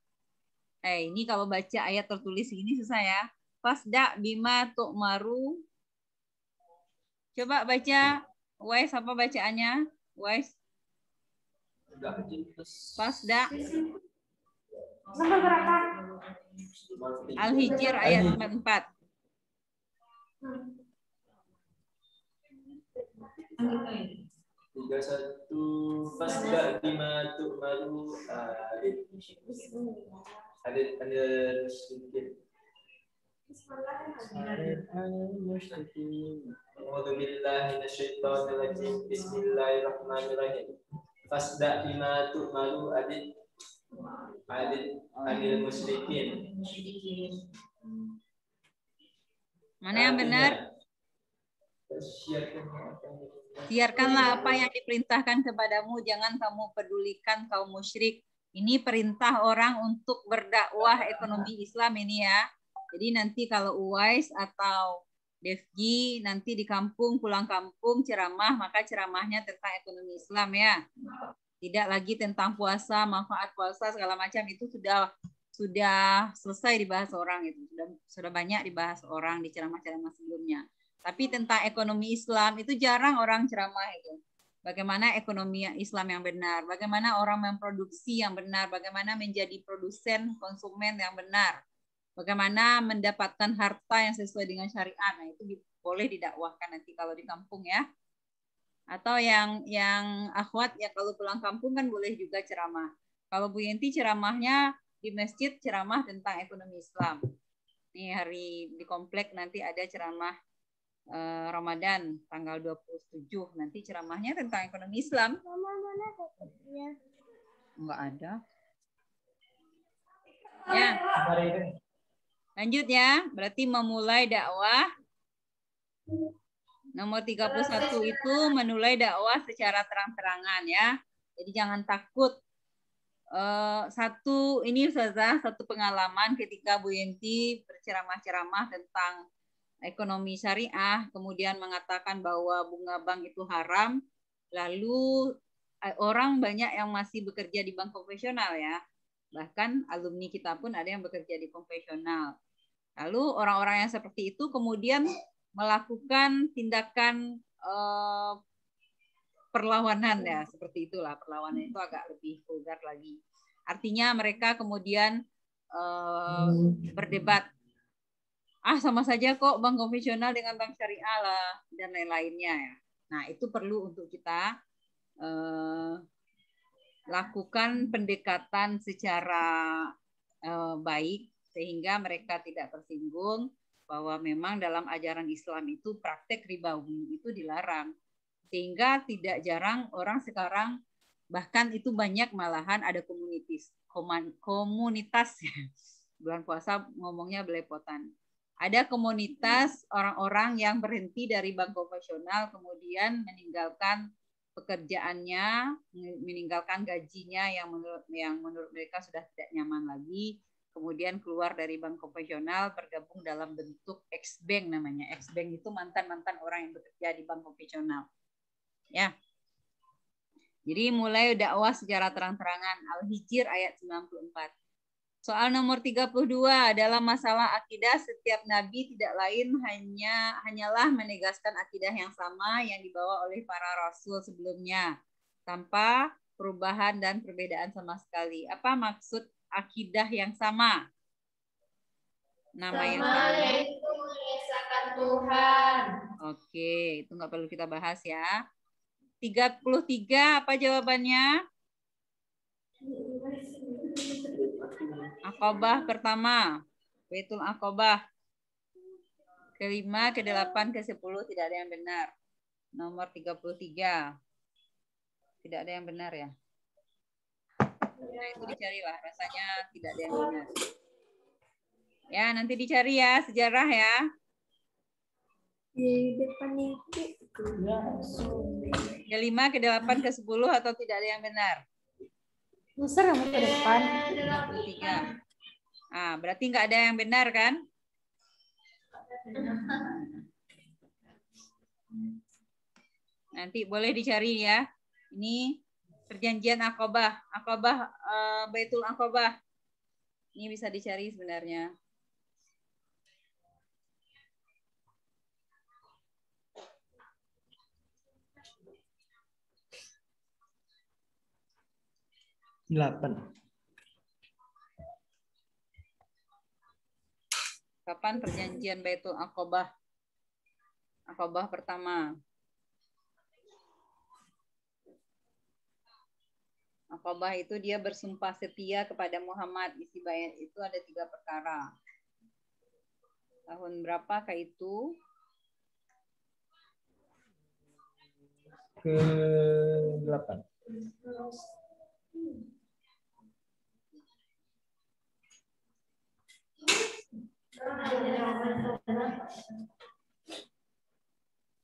Ini kalau baca ayat tertulis ini susah ya. Fasda bima tu'maru. Coba baca. Wais, apa bacaannya? Wais. Fasda. Nomor berapa? Al-Hijr ayat 44. Tiga satu fasda bima tu'maru ada sedikit. A'udzu billahi minasyaitonir rajim. Bismillahirrahmanirrahim. Fasda bima tu'maru adil musyrikin. Mana yang benar? Siarkanlah apa yang diperintahkan kepadamu, jangan kamu pedulikan kaum musyrik. Ini perintah orang untuk berdakwah ekonomi Islam ini ya. Jadi nanti kalau Uwais atau Devji nanti di kampung, pulang kampung ceramah, maka ceramahnya tentang ekonomi Islam ya. Tidak lagi tentang puasa, manfaat puasa segala macam, itu sudah selesai dibahas orang, itu sudah banyak dibahas orang di ceramah-ceramah sebelumnya. Tapi tentang ekonomi Islam itu jarang orang ceramah itu. Bagaimana ekonomi Islam yang benar, bagaimana orang memproduksi yang benar, bagaimana menjadi produsen konsumen yang benar, bagaimana mendapatkan harta yang sesuai dengan syariat. Nah, itu boleh didakwahkan nanti kalau di kampung ya. Atau yang akhwat ya kalau pulang kampung kan boleh juga ceramah. Kalau Bu Yenti ceramahnya di masjid, ceramah tentang ekonomi Islam. Ini hari di komplek nanti ada ceramah Ramadan tanggal 27, nanti ceramahnya tentang ekonomi Islam. Enggak ada. Ya. Lanjut ya, berarti memulai dakwah. Nomor 31 itu memulai dakwah secara terang-terangan ya. Jadi jangan takut. Ini Ustazah, satu pengalaman ketika Bu Yenti berceramah-ceramah tentang ekonomi syariah, kemudian mengatakan bahwa bunga bank itu haram, lalu orang banyak yang masih bekerja di bank konvensional ya, bahkan alumni kita pun ada yang bekerja di konvensional. Lalu orang-orang yang seperti itu kemudian melakukan tindakan perlawanan ya, seperti itulah, perlawanan itu agak lebih vulgar lagi. Artinya mereka kemudian berdebat, sama saja kok bank konvensional dengan bank syariah lah dan lain-lainnya ya. Nah, itu perlu untuk kita lakukan pendekatan secara baik sehingga mereka tidak tersinggung bahwa memang dalam ajaran Islam itu praktek ribawi itu dilarang. Sehingga tidak jarang orang sekarang bahkan itu banyak malahan ada komunitas bulan puasa ngomongnya belepotan. Ada komunitas orang-orang yang berhenti dari bank konvensional kemudian meninggalkan pekerjaannya, meninggalkan gajinya yang menurut mereka sudah tidak nyaman lagi, kemudian keluar dari bank konvensional bergabung dalam bentuk ex-bank namanya. Ex-bank itu mantan-mantan orang yang bekerja di bank konvensional. Ya. Jadi mulai dakwah secara terang-terangan. Al-Hijr ayat 94. Soal nomor 32 adalah masalah akidah. Setiap nabi tidak lain hanyalah menegaskan akidah yang sama yang dibawa oleh para rasul sebelumnya tanpa perubahan dan perbedaan sama sekali. Apa maksud akidah yang sama? Nama yang sama yaitu mengesahkan Tuhan. Oke, itu nggak perlu kita bahas ya. 33 apa jawabannya? Aqabah pertama, Baitul Aqabah. Ke-5, ke-8, ke-10 tidak ada yang benar. Nomor 33. Tidak ada yang benar ya. Nah, itu dicarilah, rasanya tidak ada yang benar. Ya, nanti dicari ya sejarah ya. Di depannya Ke-5, ke-8, ke-10 atau tidak ada yang benar? Nuser yang ke depan. 33. Berarti nggak ada yang benar kan? Nanti boleh dicari ya. Ini perjanjian Aqabah. Baitul Aqabah. Ini bisa dicari sebenarnya. Kapan perjanjian Baitul Aqabah? Aqabah pertama. Aqabah itu dia bersumpah setia kepada Muhammad. Isi bayat itu ada 3 perkara. Tahun berapakah itu? Ke-8.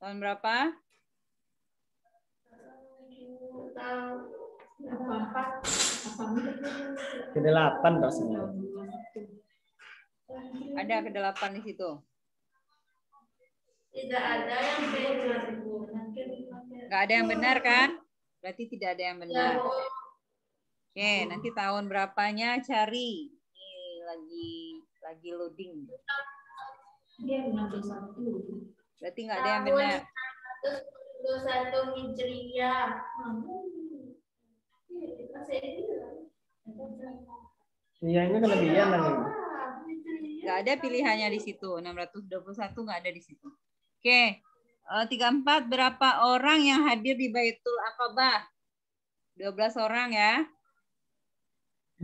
Tahun Tahun berapa? Ke-8 rasanya. Ada ke-8 di situ. Tidak ada yang benar. Nggak ada yang benar kan? Berarti tidak ada yang Ya, benar. Bu. Oke, nanti tahun berapanya cari. Ini lagi loading. Berarti nggak ada yang benar. 121 Hijriah. Iya, ini kelebihan nih. Nggak ada pilihannya di situ. 621 nggak ada di situ. Oke. 34 berapa orang yang hadir di Baitul Aqabah? 12 orang ya.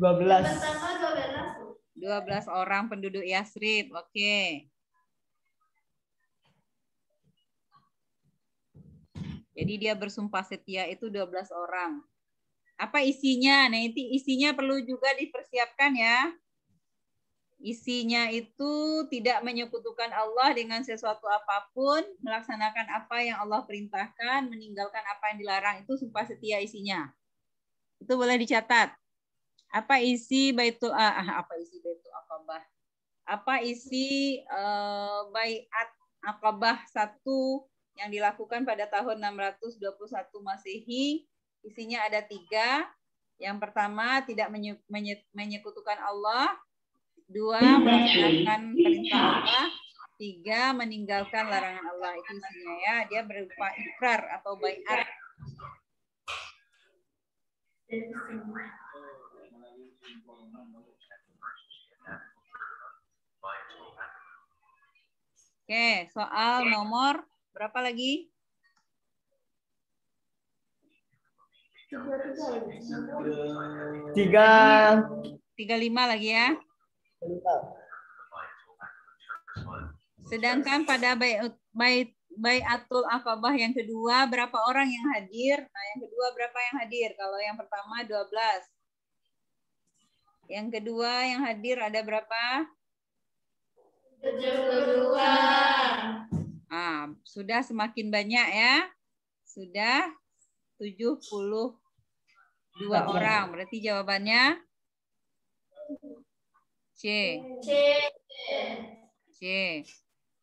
12. Pertama 12 orang penduduk Yasrib. Oke. Jadi dia bersumpah setia itu 12 orang. Apa isinya? Nah, isinya perlu juga dipersiapkan ya. Isinya itu tidak menyekutukan Allah dengan sesuatu apapun, melaksanakan apa yang Allah perintahkan, meninggalkan apa yang dilarang, itu sumpah setia isinya. Itu boleh dicatat. Apa isi Baitul Aqabah? Apa isi Baiat Aqabah 1 yang dilakukan pada tahun 621 Masehi? Isinya ada 3. Yang pertama, tidak menyekutukan Allah. 2, melaksanakan perintah Allah. 3, meninggalkan larangan Allah. Itu isinya ya. Dia berupa ikrar atau baiat. Oke, soal nomor berapa lagi? 35 lagi ya. Sedangkan pada Baiatul Aqabah yang kedua berapa orang yang hadir? Nah, yang kedua berapa yang hadir? Kalau yang pertama 12. Yang kedua yang hadir ada berapa? 72. Sudah semakin banyak ya. Sudah 72 orang. Berarti jawabannya C. C.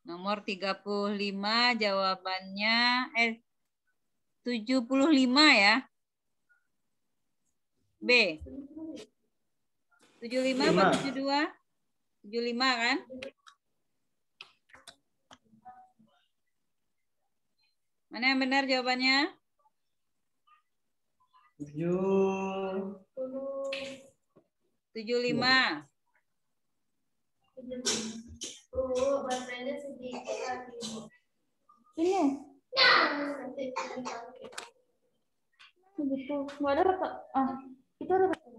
Nomor 35 jawabannya 75 ya. B. 75 atau 72? 75 kan? Mana yang benar jawabannya? 75. Baterainya sedikit lagi. Ini. Begitu. Nggak ada rata. Itu ada rata.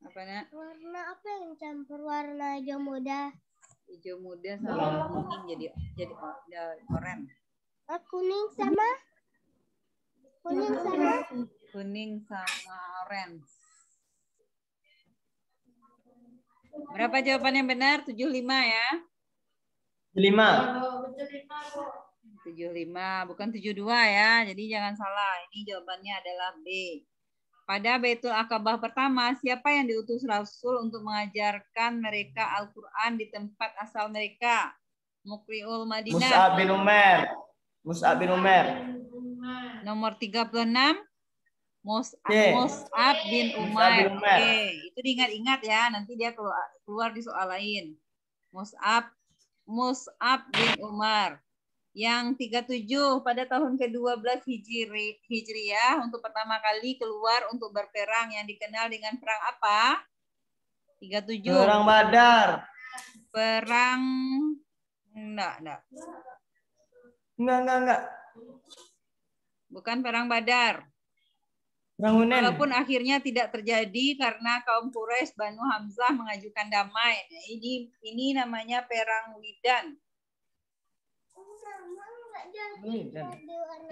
Apa nak? Warna apa yang campur warna hijau muda? Hijau muda sama kuning jadi oranye. Kuning sama Oranye. Berapa jawaban yang benar? 75 ya. 75, bukan 72 ya. Jadi jangan salah. Ini jawabannya adalah B. Pada Baitul Aqabah pertama, siapa yang diutus Rasul untuk mengajarkan mereka Al-Quran di tempat asal mereka? Muqri'ul Madinah. Mus'ab bin Umar. Nomor 36. Mus'ab bin Umar. Oke, itu diingat-ingat ya. Nanti dia keluar di soal lain. Mus'ab bin Umar. Yang 37 pada tahun ke-12 Hijriah untuk pertama kali keluar untuk berperang yang dikenal dengan perang apa? 37. Perang Badar. Perang enggak. Enggak. Bukan perang Badar. Perang Hunain. Walaupun akhirnya tidak terjadi karena kaum Quraisy Banu Hamzah mengajukan damai. Nah, ini namanya perang Widan.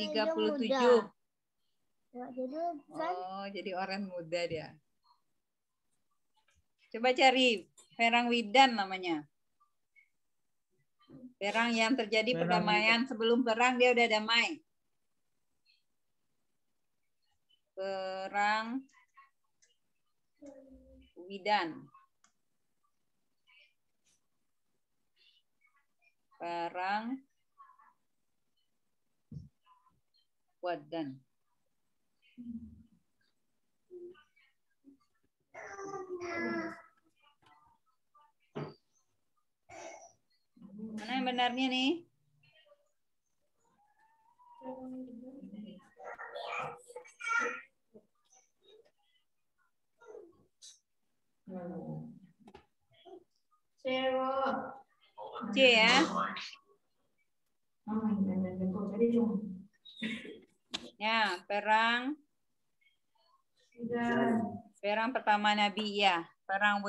37. Oh, jadi orang muda dia. Coba cari perang Widan namanya. Perang yang terjadi Perang. perdamaian sebelum perang dia udah damai. Perang Widan. Perang Wadan. Mana yang benarnya nih? C ya. Ya, perang pertama Nabi ya. Perang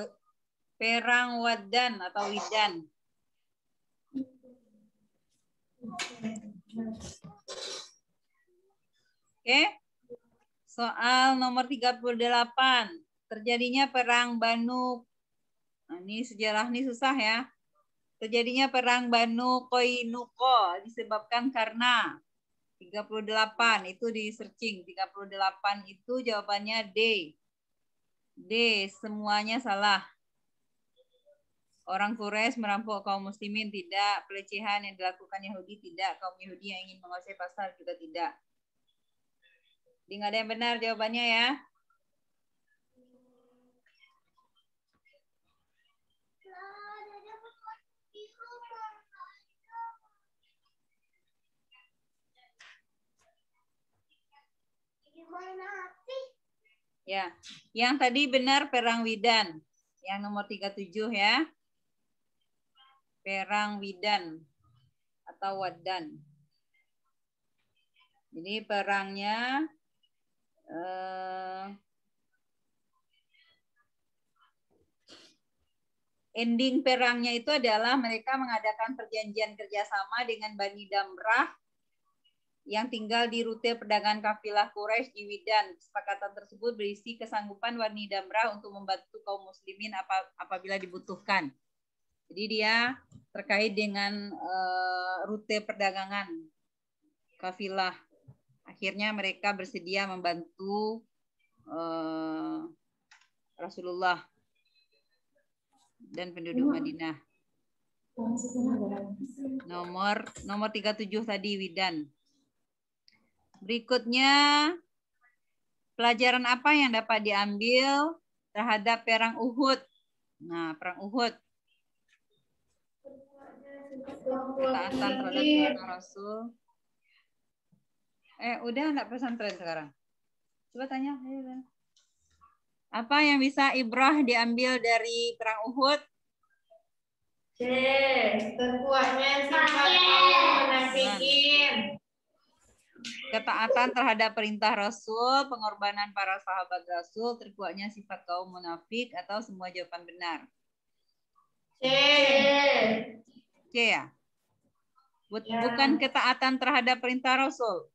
Wadan atau Widan. Oke. Soal nomor 38. Terjadinya perang Banu. Nah, ini sejarah ini susah ya. Terjadinya perang Banu Koinuko disebabkan karena 38 itu di searching. 38 itu jawabannya D. D, semuanya salah. Orang Quraisy merampok kaum muslimin tidak, pelecehan yang dilakukan Yahudi tidak, kaum Yahudi yang ingin menguasai pasar juga tidak. Jadi nggak ada yang benar jawabannya ya. Ya, yang tadi benar perang Widan. Yang nomor 37 ya. Perang Widan atau Wadan. Jadi perangnya ending perangnya itu adalah mereka mengadakan perjanjian kerjasama dengan Bani Damrah yang tinggal di rute perdagangan kafilah Quraisy di Widan. Kesepakatan tersebut berisi kesanggupan Bani Damrah untuk membantu kaum muslimin apabila dibutuhkan. Jadi dia terkait dengan rute perdagangan kafilah. Akhirnya mereka bersedia membantu Rasulullah dan penduduk Madinah. Nomor 37 tadi Widan. Berikutnya, pelajaran apa yang dapat diambil terhadap perang Uhud? Nah, perang Uhud. Ketaatan terhadap perintah Rasul. Udah enggak pesantren sekarang? Coba tanya. Apa yang bisa ibrah diambil dari perang Uhud? C. Terkuatnya sifat kaum munafikin. Ketaatan terhadap perintah Rasul, pengorbanan para sahabat Rasul, terkuatnya sifat kaum munafik, atau semua jawaban benar? C. C ya? Bukan ketaatan terhadap perintah Rasul.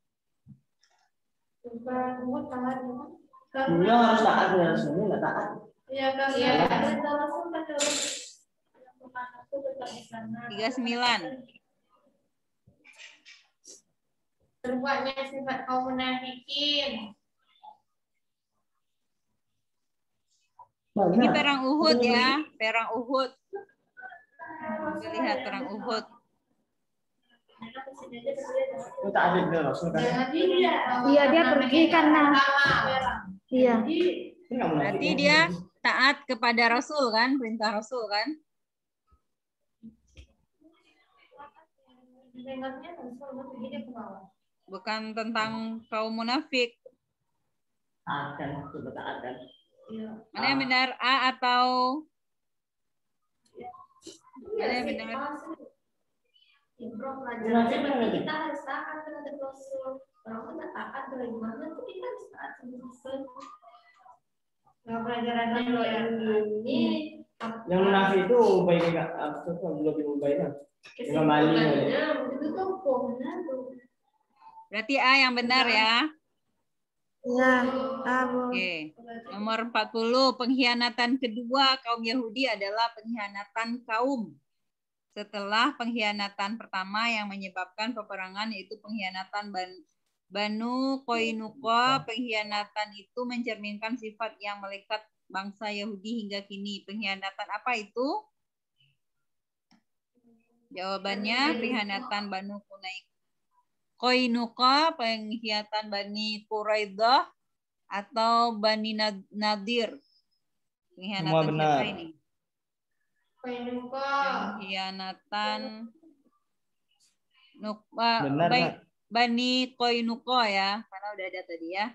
Beliau harus taat ya, Rasulnya nggak taat. Iya, Kak. Iya. Perintah Rasul kan 39. Terkuatnya sifat kaum munafikin. Ini perang Uhud ya, perang Uhud. Kita lihat perang Uhud. Itu taat dengan Rasul kan? Iya, dia pergi karena iya. Berarti dia taat kepada Rasul kan, perintah Rasul kan? Bukan tentang kaum munafik. Taat kan, sudah taat kan? Mana yang benar, A atau mana yang benar? Kita harus taat terhadap Rasul. Orang kita taat bagaimana tuh kita harus taat sama Rasul. Nah, pelajarannya ini Yang munafik itu baik enggak? Belum baik. Kembali. itu tuh pohonnya tuh. Berarti A yang benar ya. Ya, tahu. Oke. Nomor 40, pengkhianatan kedua kaum Yahudi adalah pengkhianatan kaum. setelah pengkhianatan pertama yang menyebabkan peperangan, yaitu pengkhianatan Banu Qainuqa. Pengkhianatan itu mencerminkan sifat yang melekat bangsa Yahudi hingga kini. Pengkhianatan apa itu? Jawabannya pengkhianatan Banu Qainuqa, pengkhianatan Bani Quraidah, atau Bani Nadir. Semua Pengkhianatan benar. siapa ini? Pengkhianatan Benar, Nak. Bani Qainuqa ya, karena udah ada tadi ya.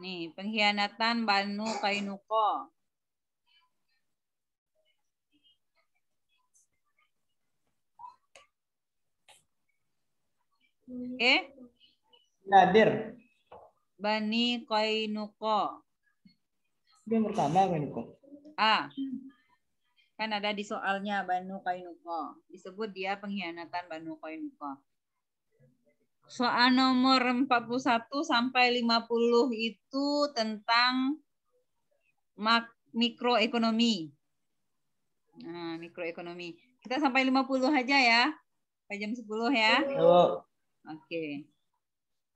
Nih, pengkhianatan Banu Qainuqa. Oke? Nadir. Bani Qainuqa. Itu yang pertama kan kok. Kan ada di soalnya Banu Qainuqa. Disebut dia pengkhianatan Banu Qainuqa. Soal nomor 41 sampai 50 itu tentang mikroekonomi. Nah, mikroekonomi. Kita sampai 50 aja ya. Sampai jam 10 ya. Oke.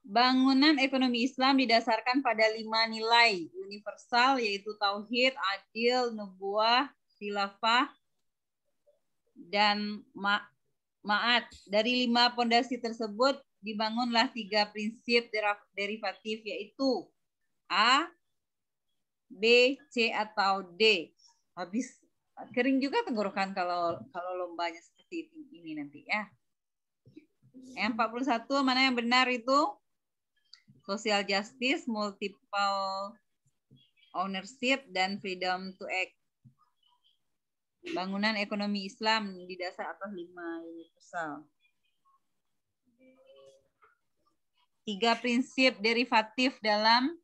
Bangunan ekonomi Islam didasarkan pada 5 nilai universal, yaitu tauhid, adil, nubuah, khilafah, dan ma'at. Dari 5 pondasi tersebut dibangunlah 3 prinsip derivatif, yaitu A, B, C, atau D. Habis kering juga tenggorokan kalau lombanya seperti ini nanti ya. Yang 41 mana yang benar itu? Social justice, multiple ownership, dan freedom to act. Bangunan ekonomi Islam didasar atas 5 universal. 3 prinsip derivatif dalam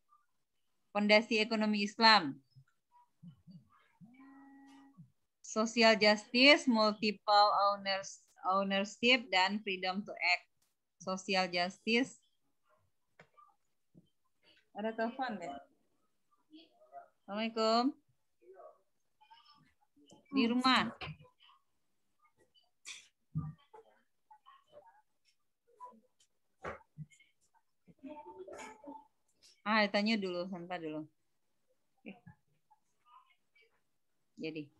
fondasi ekonomi Islam. Social justice, multiple ownership, dan freedom to act. Social justice. Ada telepon deh. Assalamualaikum. Di rumah. Tanya dulu, santai dulu. Oke. Jadi.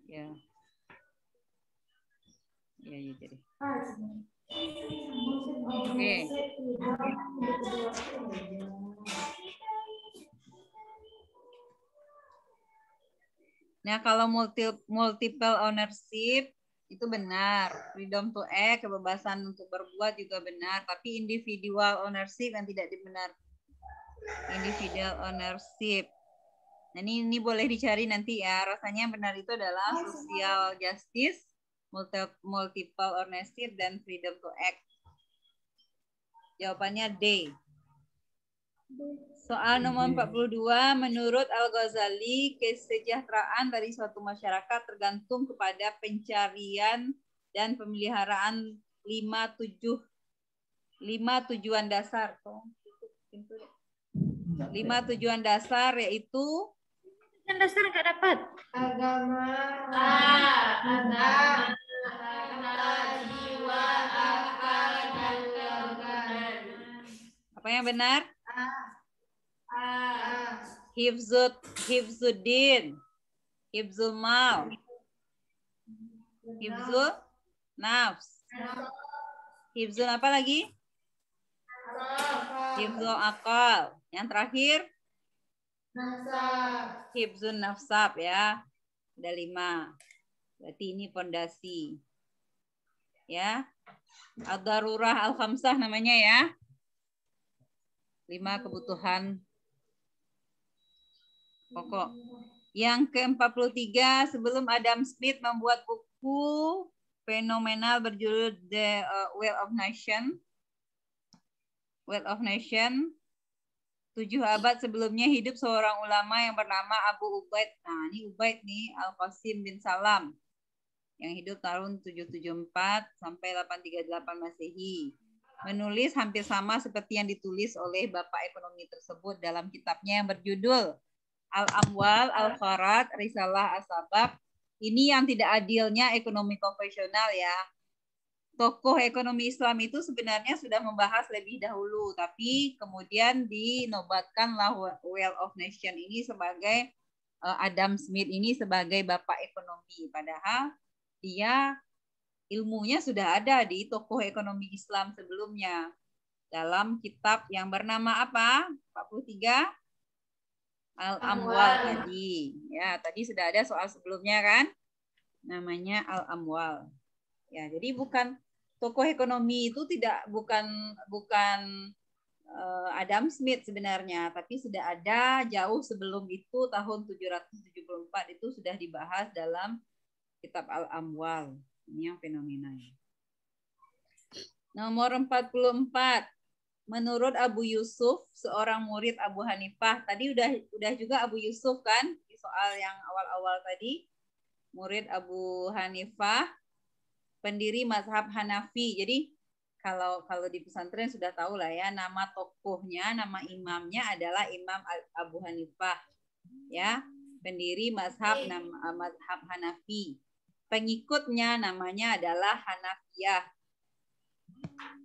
Ya. Ya, jadi. Oke. Nah, kalau multiple ownership itu benar. Freedom to act, kebebasan untuk berbuat juga benar. Tapi individual ownership yang tidak benar. Individual ownership. Nah, ini boleh dicari nanti ya. Rasanya yang benar itu adalah social justice, multiple ownership, dan freedom to act. Jawabannya D. Soal nomor 42, menurut Al-Ghazali, kesejahteraan dari suatu masyarakat tergantung kepada pencarian dan pemeliharaan 5 tujuan dasar. 5 tujuan dasar yaitu Tujuan dasar nggak dapat. Agama, jiwa, akal, dan keluarga. apa yang benar? Hifzuddin, hifzul mal, hifzul nafs, hifzul apa lagi? Hifzul akal. Yang terakhir hifzul nafsab ya. Ada 5. Berarti ini pondasi. Ya. Ad-darurah al-khamsah namanya ya. 5 kebutuhan pokok. Yang ke-43, sebelum Adam Smith membuat buku fenomenal berjudul The Wealth of Nation, 7 abad sebelumnya hidup seorang ulama yang bernama Abu Ubaid. Nah, ini Ubaid nih, Al-Qasim bin Salam, yang hidup tahun 774 sampai 838 Masehi. Menulis hampir sama seperti yang ditulis oleh bapak ekonomi tersebut dalam kitabnya yang berjudul Al-Amwal, Al-Kharat, Risalah As-Sabab, Ini yang tidak adilnya ekonomi konvensional ya. Tokoh ekonomi Islam itu sebenarnya sudah membahas lebih dahulu, tapi kemudian dinobatkanlah Wealth of Nation ini sebagai Adam Smith ini sebagai bapak ekonomi. Padahal dia ilmunya sudah ada di tokoh ekonomi Islam sebelumnya. Dalam kitab yang bernama apa? 43? Al-Amwal tadi. Ya, tadi sudah ada soal sebelumnya kan? Namanya Al-Amwal. Ya, jadi bukan tokoh ekonomi itu bukan Adam Smith sebenarnya, tapi sudah ada jauh sebelum itu tahun 774 itu sudah dibahas dalam kitab Al-Amwal. Ini yang fenomenanya. Nomor 44. Menurut Abu Yusuf, seorang murid Abu Hanifah. Tadi udah juga Abu Yusuf kan di soal yang awal-awal tadi. Murid Abu Hanifah, pendiri mazhab Hanafi. Jadi kalau di pesantren sudah tahu lah ya, nama tokohnya, nama imamnya adalah Imam Abu Hanifah. Ya, pendiri mazhab Hanafi. Pengikutnya namanya adalah Hanafiyah.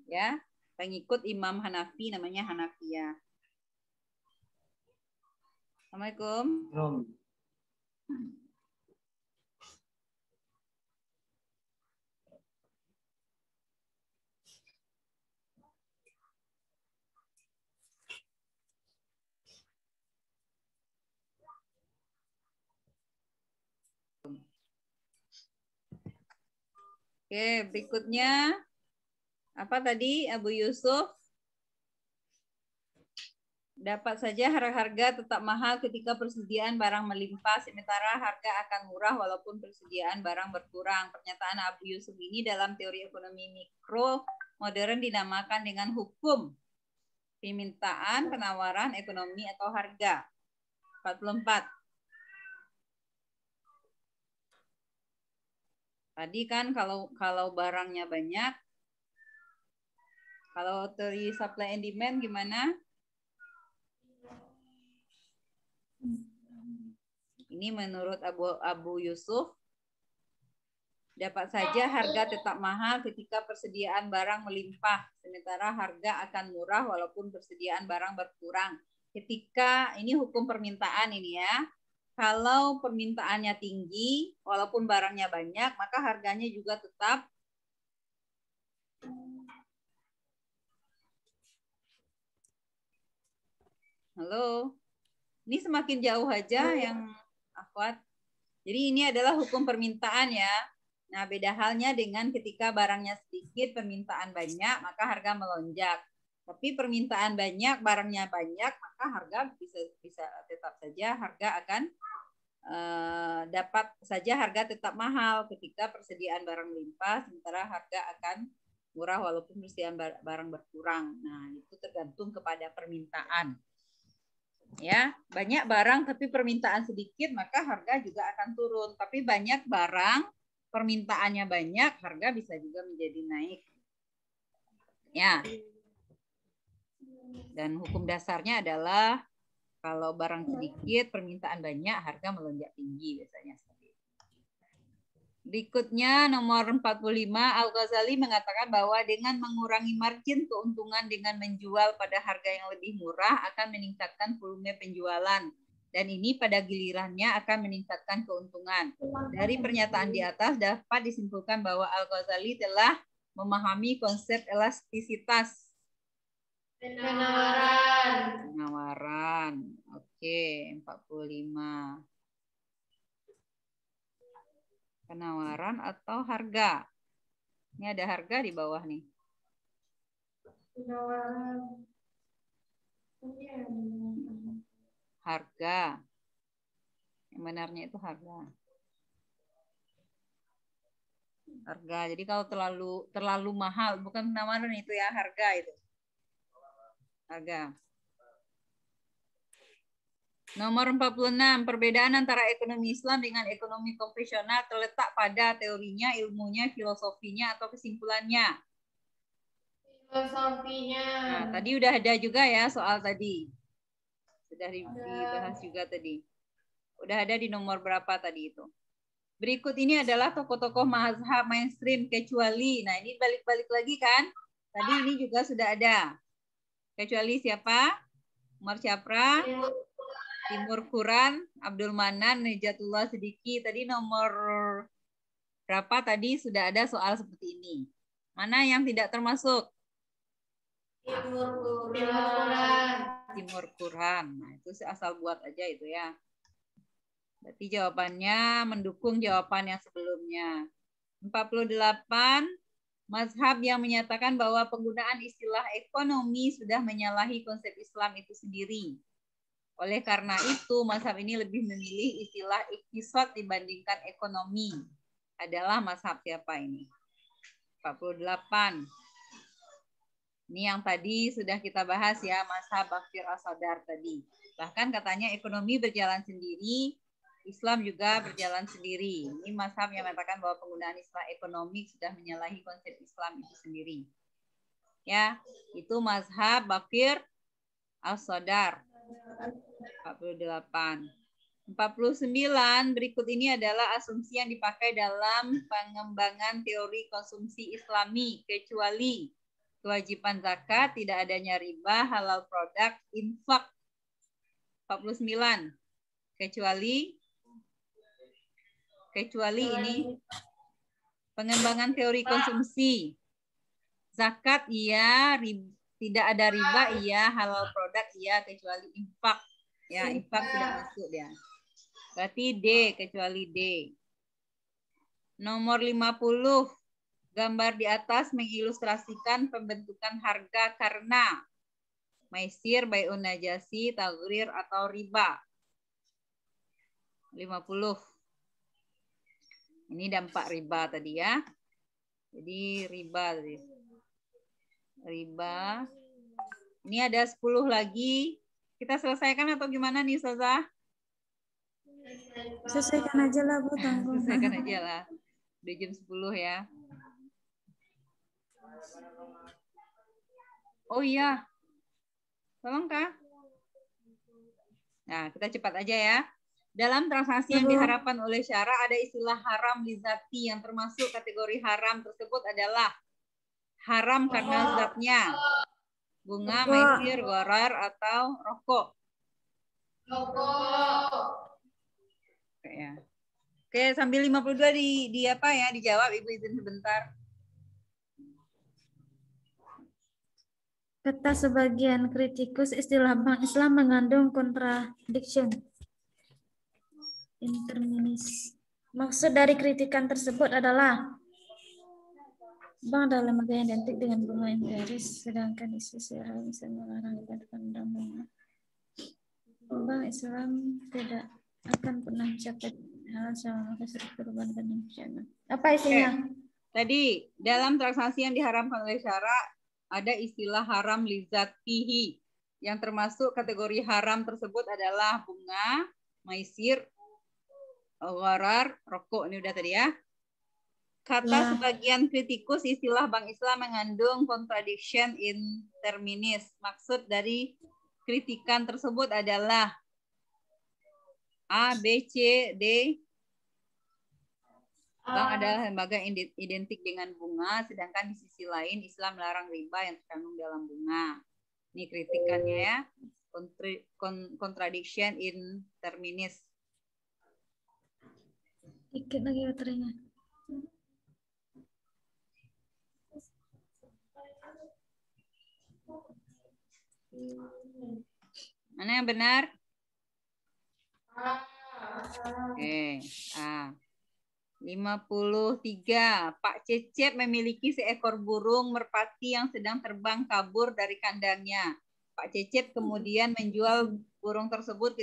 Ya. Pengikut Imam Hanafi namanya Hanafiyah. Assalamualaikum. Oke, berikutnya apa tadi Abu Yusuf? Dapat saja harga tetap mahal ketika persediaan barang melimpah, sementara harga akan murah walaupun persediaan barang berkurang. Pernyataan Abu Yusuf ini dalam teori ekonomi mikro modern dinamakan dengan hukum permintaan, penawaran, ekonomi atau harga. 44. Tadi kan kalau barangnya banyak, kalau teori supply and demand gimana? Ini menurut Abu Yusuf, dapat saja harga tetap mahal ketika persediaan barang melimpah, sementara harga akan murah walaupun persediaan barang berkurang. Ketika ini hukum permintaan ini ya, kalau permintaannya tinggi, walaupun barangnya banyak, maka harganya juga tetap Halo. Ini semakin jauh aja yang akhwat. Jadi ini adalah hukum permintaan ya. Nah, beda halnya dengan ketika barangnya sedikit, permintaan banyak, maka harga melonjak. Tapi permintaan banyak, barangnya banyak, maka harga bisa tetap saja harga akan dapat saja harga tetap mahal ketika persediaan barang melimpah, sementara harga akan murah walaupun persediaan barang berkurang. Nah, itu tergantung kepada permintaan. Ya, banyak barang tapi permintaan sedikit, maka harga juga akan turun. Tapi banyak barang, permintaannya banyak, harga bisa juga menjadi naik. Ya. Dan hukum dasarnya adalah kalau barang sedikit, permintaan banyak, harga melonjak tinggi biasanya. Berikutnya nomor 45, Al-Ghazali mengatakan bahwa dengan mengurangi margin keuntungan dengan menjual pada harga yang lebih murah akan meningkatkan volume penjualan. Dan ini pada gilirannya akan meningkatkan keuntungan. Dari pernyataan di atas dapat disimpulkan bahwa Al-Ghazali telah memahami konsep elastisitas. Penawaran. Oke, 45. Penawaran atau harga. Ini ada harga di bawah nih. Penawaran. Harga. Yang benarnya itu harga. Harga. Jadi kalau terlalu mahal, bukan penawaran itu ya, harga itu. Harga. Nomor 46, perbedaan antara ekonomi Islam dengan ekonomi konvensional terletak pada teorinya, ilmunya, filosofinya, atau kesimpulannya. Filosofinya. Nah, tadi udah ada juga ya soal tadi. Sudah dibahas juga tadi. Udah ada di nomor berapa tadi itu? Berikut ini adalah tokoh-tokoh mazhab mainstream kecuali. Nah, ini balik-balik lagi kan? Tadi ini juga sudah ada. Kecuali siapa? Umar Syafra, Timur Quran, Abdul Manan, Nejatullah Siddiqui. Tadi nomor berapa tadi sudah ada soal seperti ini. Mana yang tidak termasuk? Timur Quran. Nah, itu asal buat aja itu ya. Berarti jawabannya mendukung jawaban yang sebelumnya. 48, mazhab yang menyatakan bahwa penggunaan istilah ekonomi sudah menyalahi konsep Islam itu sendiri. Oleh karena itu, mazhab ini lebih memilih istilah iktisad dibandingkan ekonomi. Adalah mazhab siapa ini? 48. Ini yang tadi sudah kita bahas ya, mazhab Bakir As-Sadar tadi. Bahkan katanya ekonomi berjalan sendiri, Islam juga berjalan sendiri. Ini mazhab yang mengatakan bahwa penggunaan istilah ekonomi sudah menyalahi konsep Islam itu sendiri. Ya, itu mazhab Bakir As-Sadar. 48. 49, berikut ini adalah asumsi yang dipakai dalam pengembangan teori konsumsi Islami, kecuali kewajiban zakat, tidak adanya riba, halal produk, infak. 49. Kecuali ini pengembangan teori konsumsi. Zakat iya, tidak ada riba iya, halal produk iya, kecuali infak. Ya, infak tidak masuk dia. Berarti D, kecuali D. Nomor 50. Gambar di atas mengilustrasikan pembentukan harga karena maisir, bai'un najasi, taghrir atau riba. 50. Ini dampak riba tadi ya. Jadi riba tadi. Riba. Ini ada 10 lagi. Kita selesaikan atau gimana nih, Ustazah? Selesaikan aja lah, Bu, tanggung. Selesaikan aja lah. Udah jam 10 ya. Oh iya. Tolong, Kak. Nah, kita cepat aja ya. Dalam transaksi yang diharapkan oleh syara ada istilah haram lizati, yang termasuk kategori haram tersebut adalah haram karena zatnya. Bunga, maisir, gharar, atau rokok. Oke, ya. Oke, sambil 52 di apa ya, dijawab Ibu izin sebentar. Kata sebagian kritikus, istilah Bank Islam mengandung contradiction interminis. Maksud dari kritikan tersebut adalah bank adalah lembaga yang identik dengan bunga empiris, sedangkan isu secara misalnya melarang dibandingkan undang-undang. Bank Islam tidak akan pernah mencapai hal sama struktur bank dan nasional. Apa isinya? Tadi dalam transaksi yang diharamkan oleh syara ada istilah haram lizatihi, yang termasuk kategori haram tersebut adalah bunga, maisir, gharar, rokok. Ini udah tadi ya. Kata sebagian kritikus, istilah Bank Islam mengandung contradiction in terminis. Maksud dari kritikan tersebut adalah A, B, C, D. Bank adalah lembaga identik dengan bunga, sedangkan di sisi lain Islam melarang riba yang terkandung dalam bunga. Ini kritikannya ya. Contradiction in terminis. Dikit lagi baterainya. Mana yang benar? Oke, A. 53. Pak Cecep memiliki seekor burung merpati yang sedang terbang kabur dari kandangnya. Pak Cecep kemudian menjual burung tersebut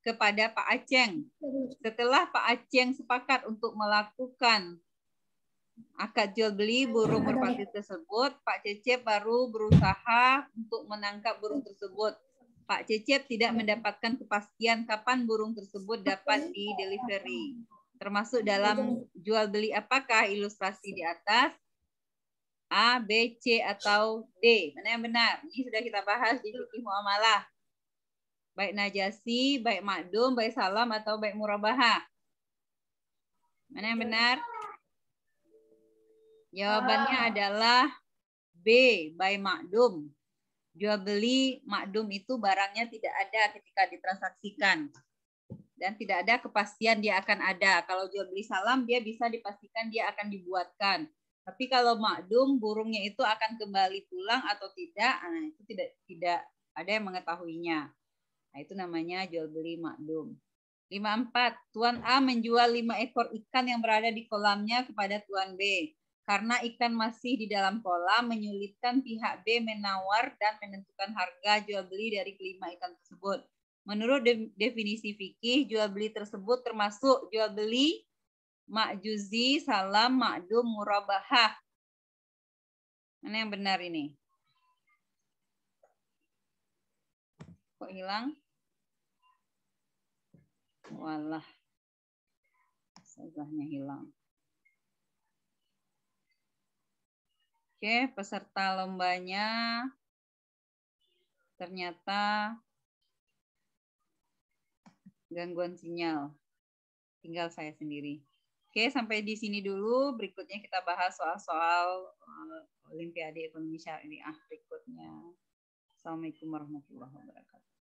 kepada Pak Aceng. Setelah Pak Aceng sepakat untuk melakukan akad jual beli burung merpati tersebut, Pak Cecep baru berusaha untuk menangkap burung tersebut. Pak Cecep tidak mendapatkan kepastian kapan burung tersebut dapat di-delivery. Termasuk dalam jual beli apakah ilustrasi di atas? A, B, C, atau D? Mana yang benar? Ini sudah kita bahas di fikih muamalah. Baik najasi, baik makdum, baik salam, atau baik murabahah. Mana yang benar? Jawabannya adalah B, by makdum. Jual beli makdum itu barangnya tidak ada ketika ditransaksikan. Dan tidak ada kepastian dia akan ada. Kalau jual beli salam dia bisa dipastikan dia akan dibuatkan. Tapi kalau makdum burungnya itu akan kembali pulang atau tidak, nah itu tidak ada yang mengetahuinya. Nah, itu namanya jual beli makdum. 54. Tuan A menjual 5 ekor ikan yang berada di kolamnya kepada Tuan B. Karena ikan masih di dalam kolam, menyulitkan pihak B menawar dan menentukan harga jual beli dari kelima ikan tersebut. Menurut definisi fikih, jual beli tersebut termasuk jual beli makjuzi, salam, makdum, murabahah. Mana yang benar ini? Kok hilang? Walah, sajahnya hilang. Oke, peserta lombanya ternyata gangguan sinyal. Tinggal saya sendiri. Oke, sampai di sini dulu. Berikutnya kita bahas soal-soal Olimpiade Ekonomi Syariah berikutnya. Assalamualaikum warahmatullahi wabarakatuh.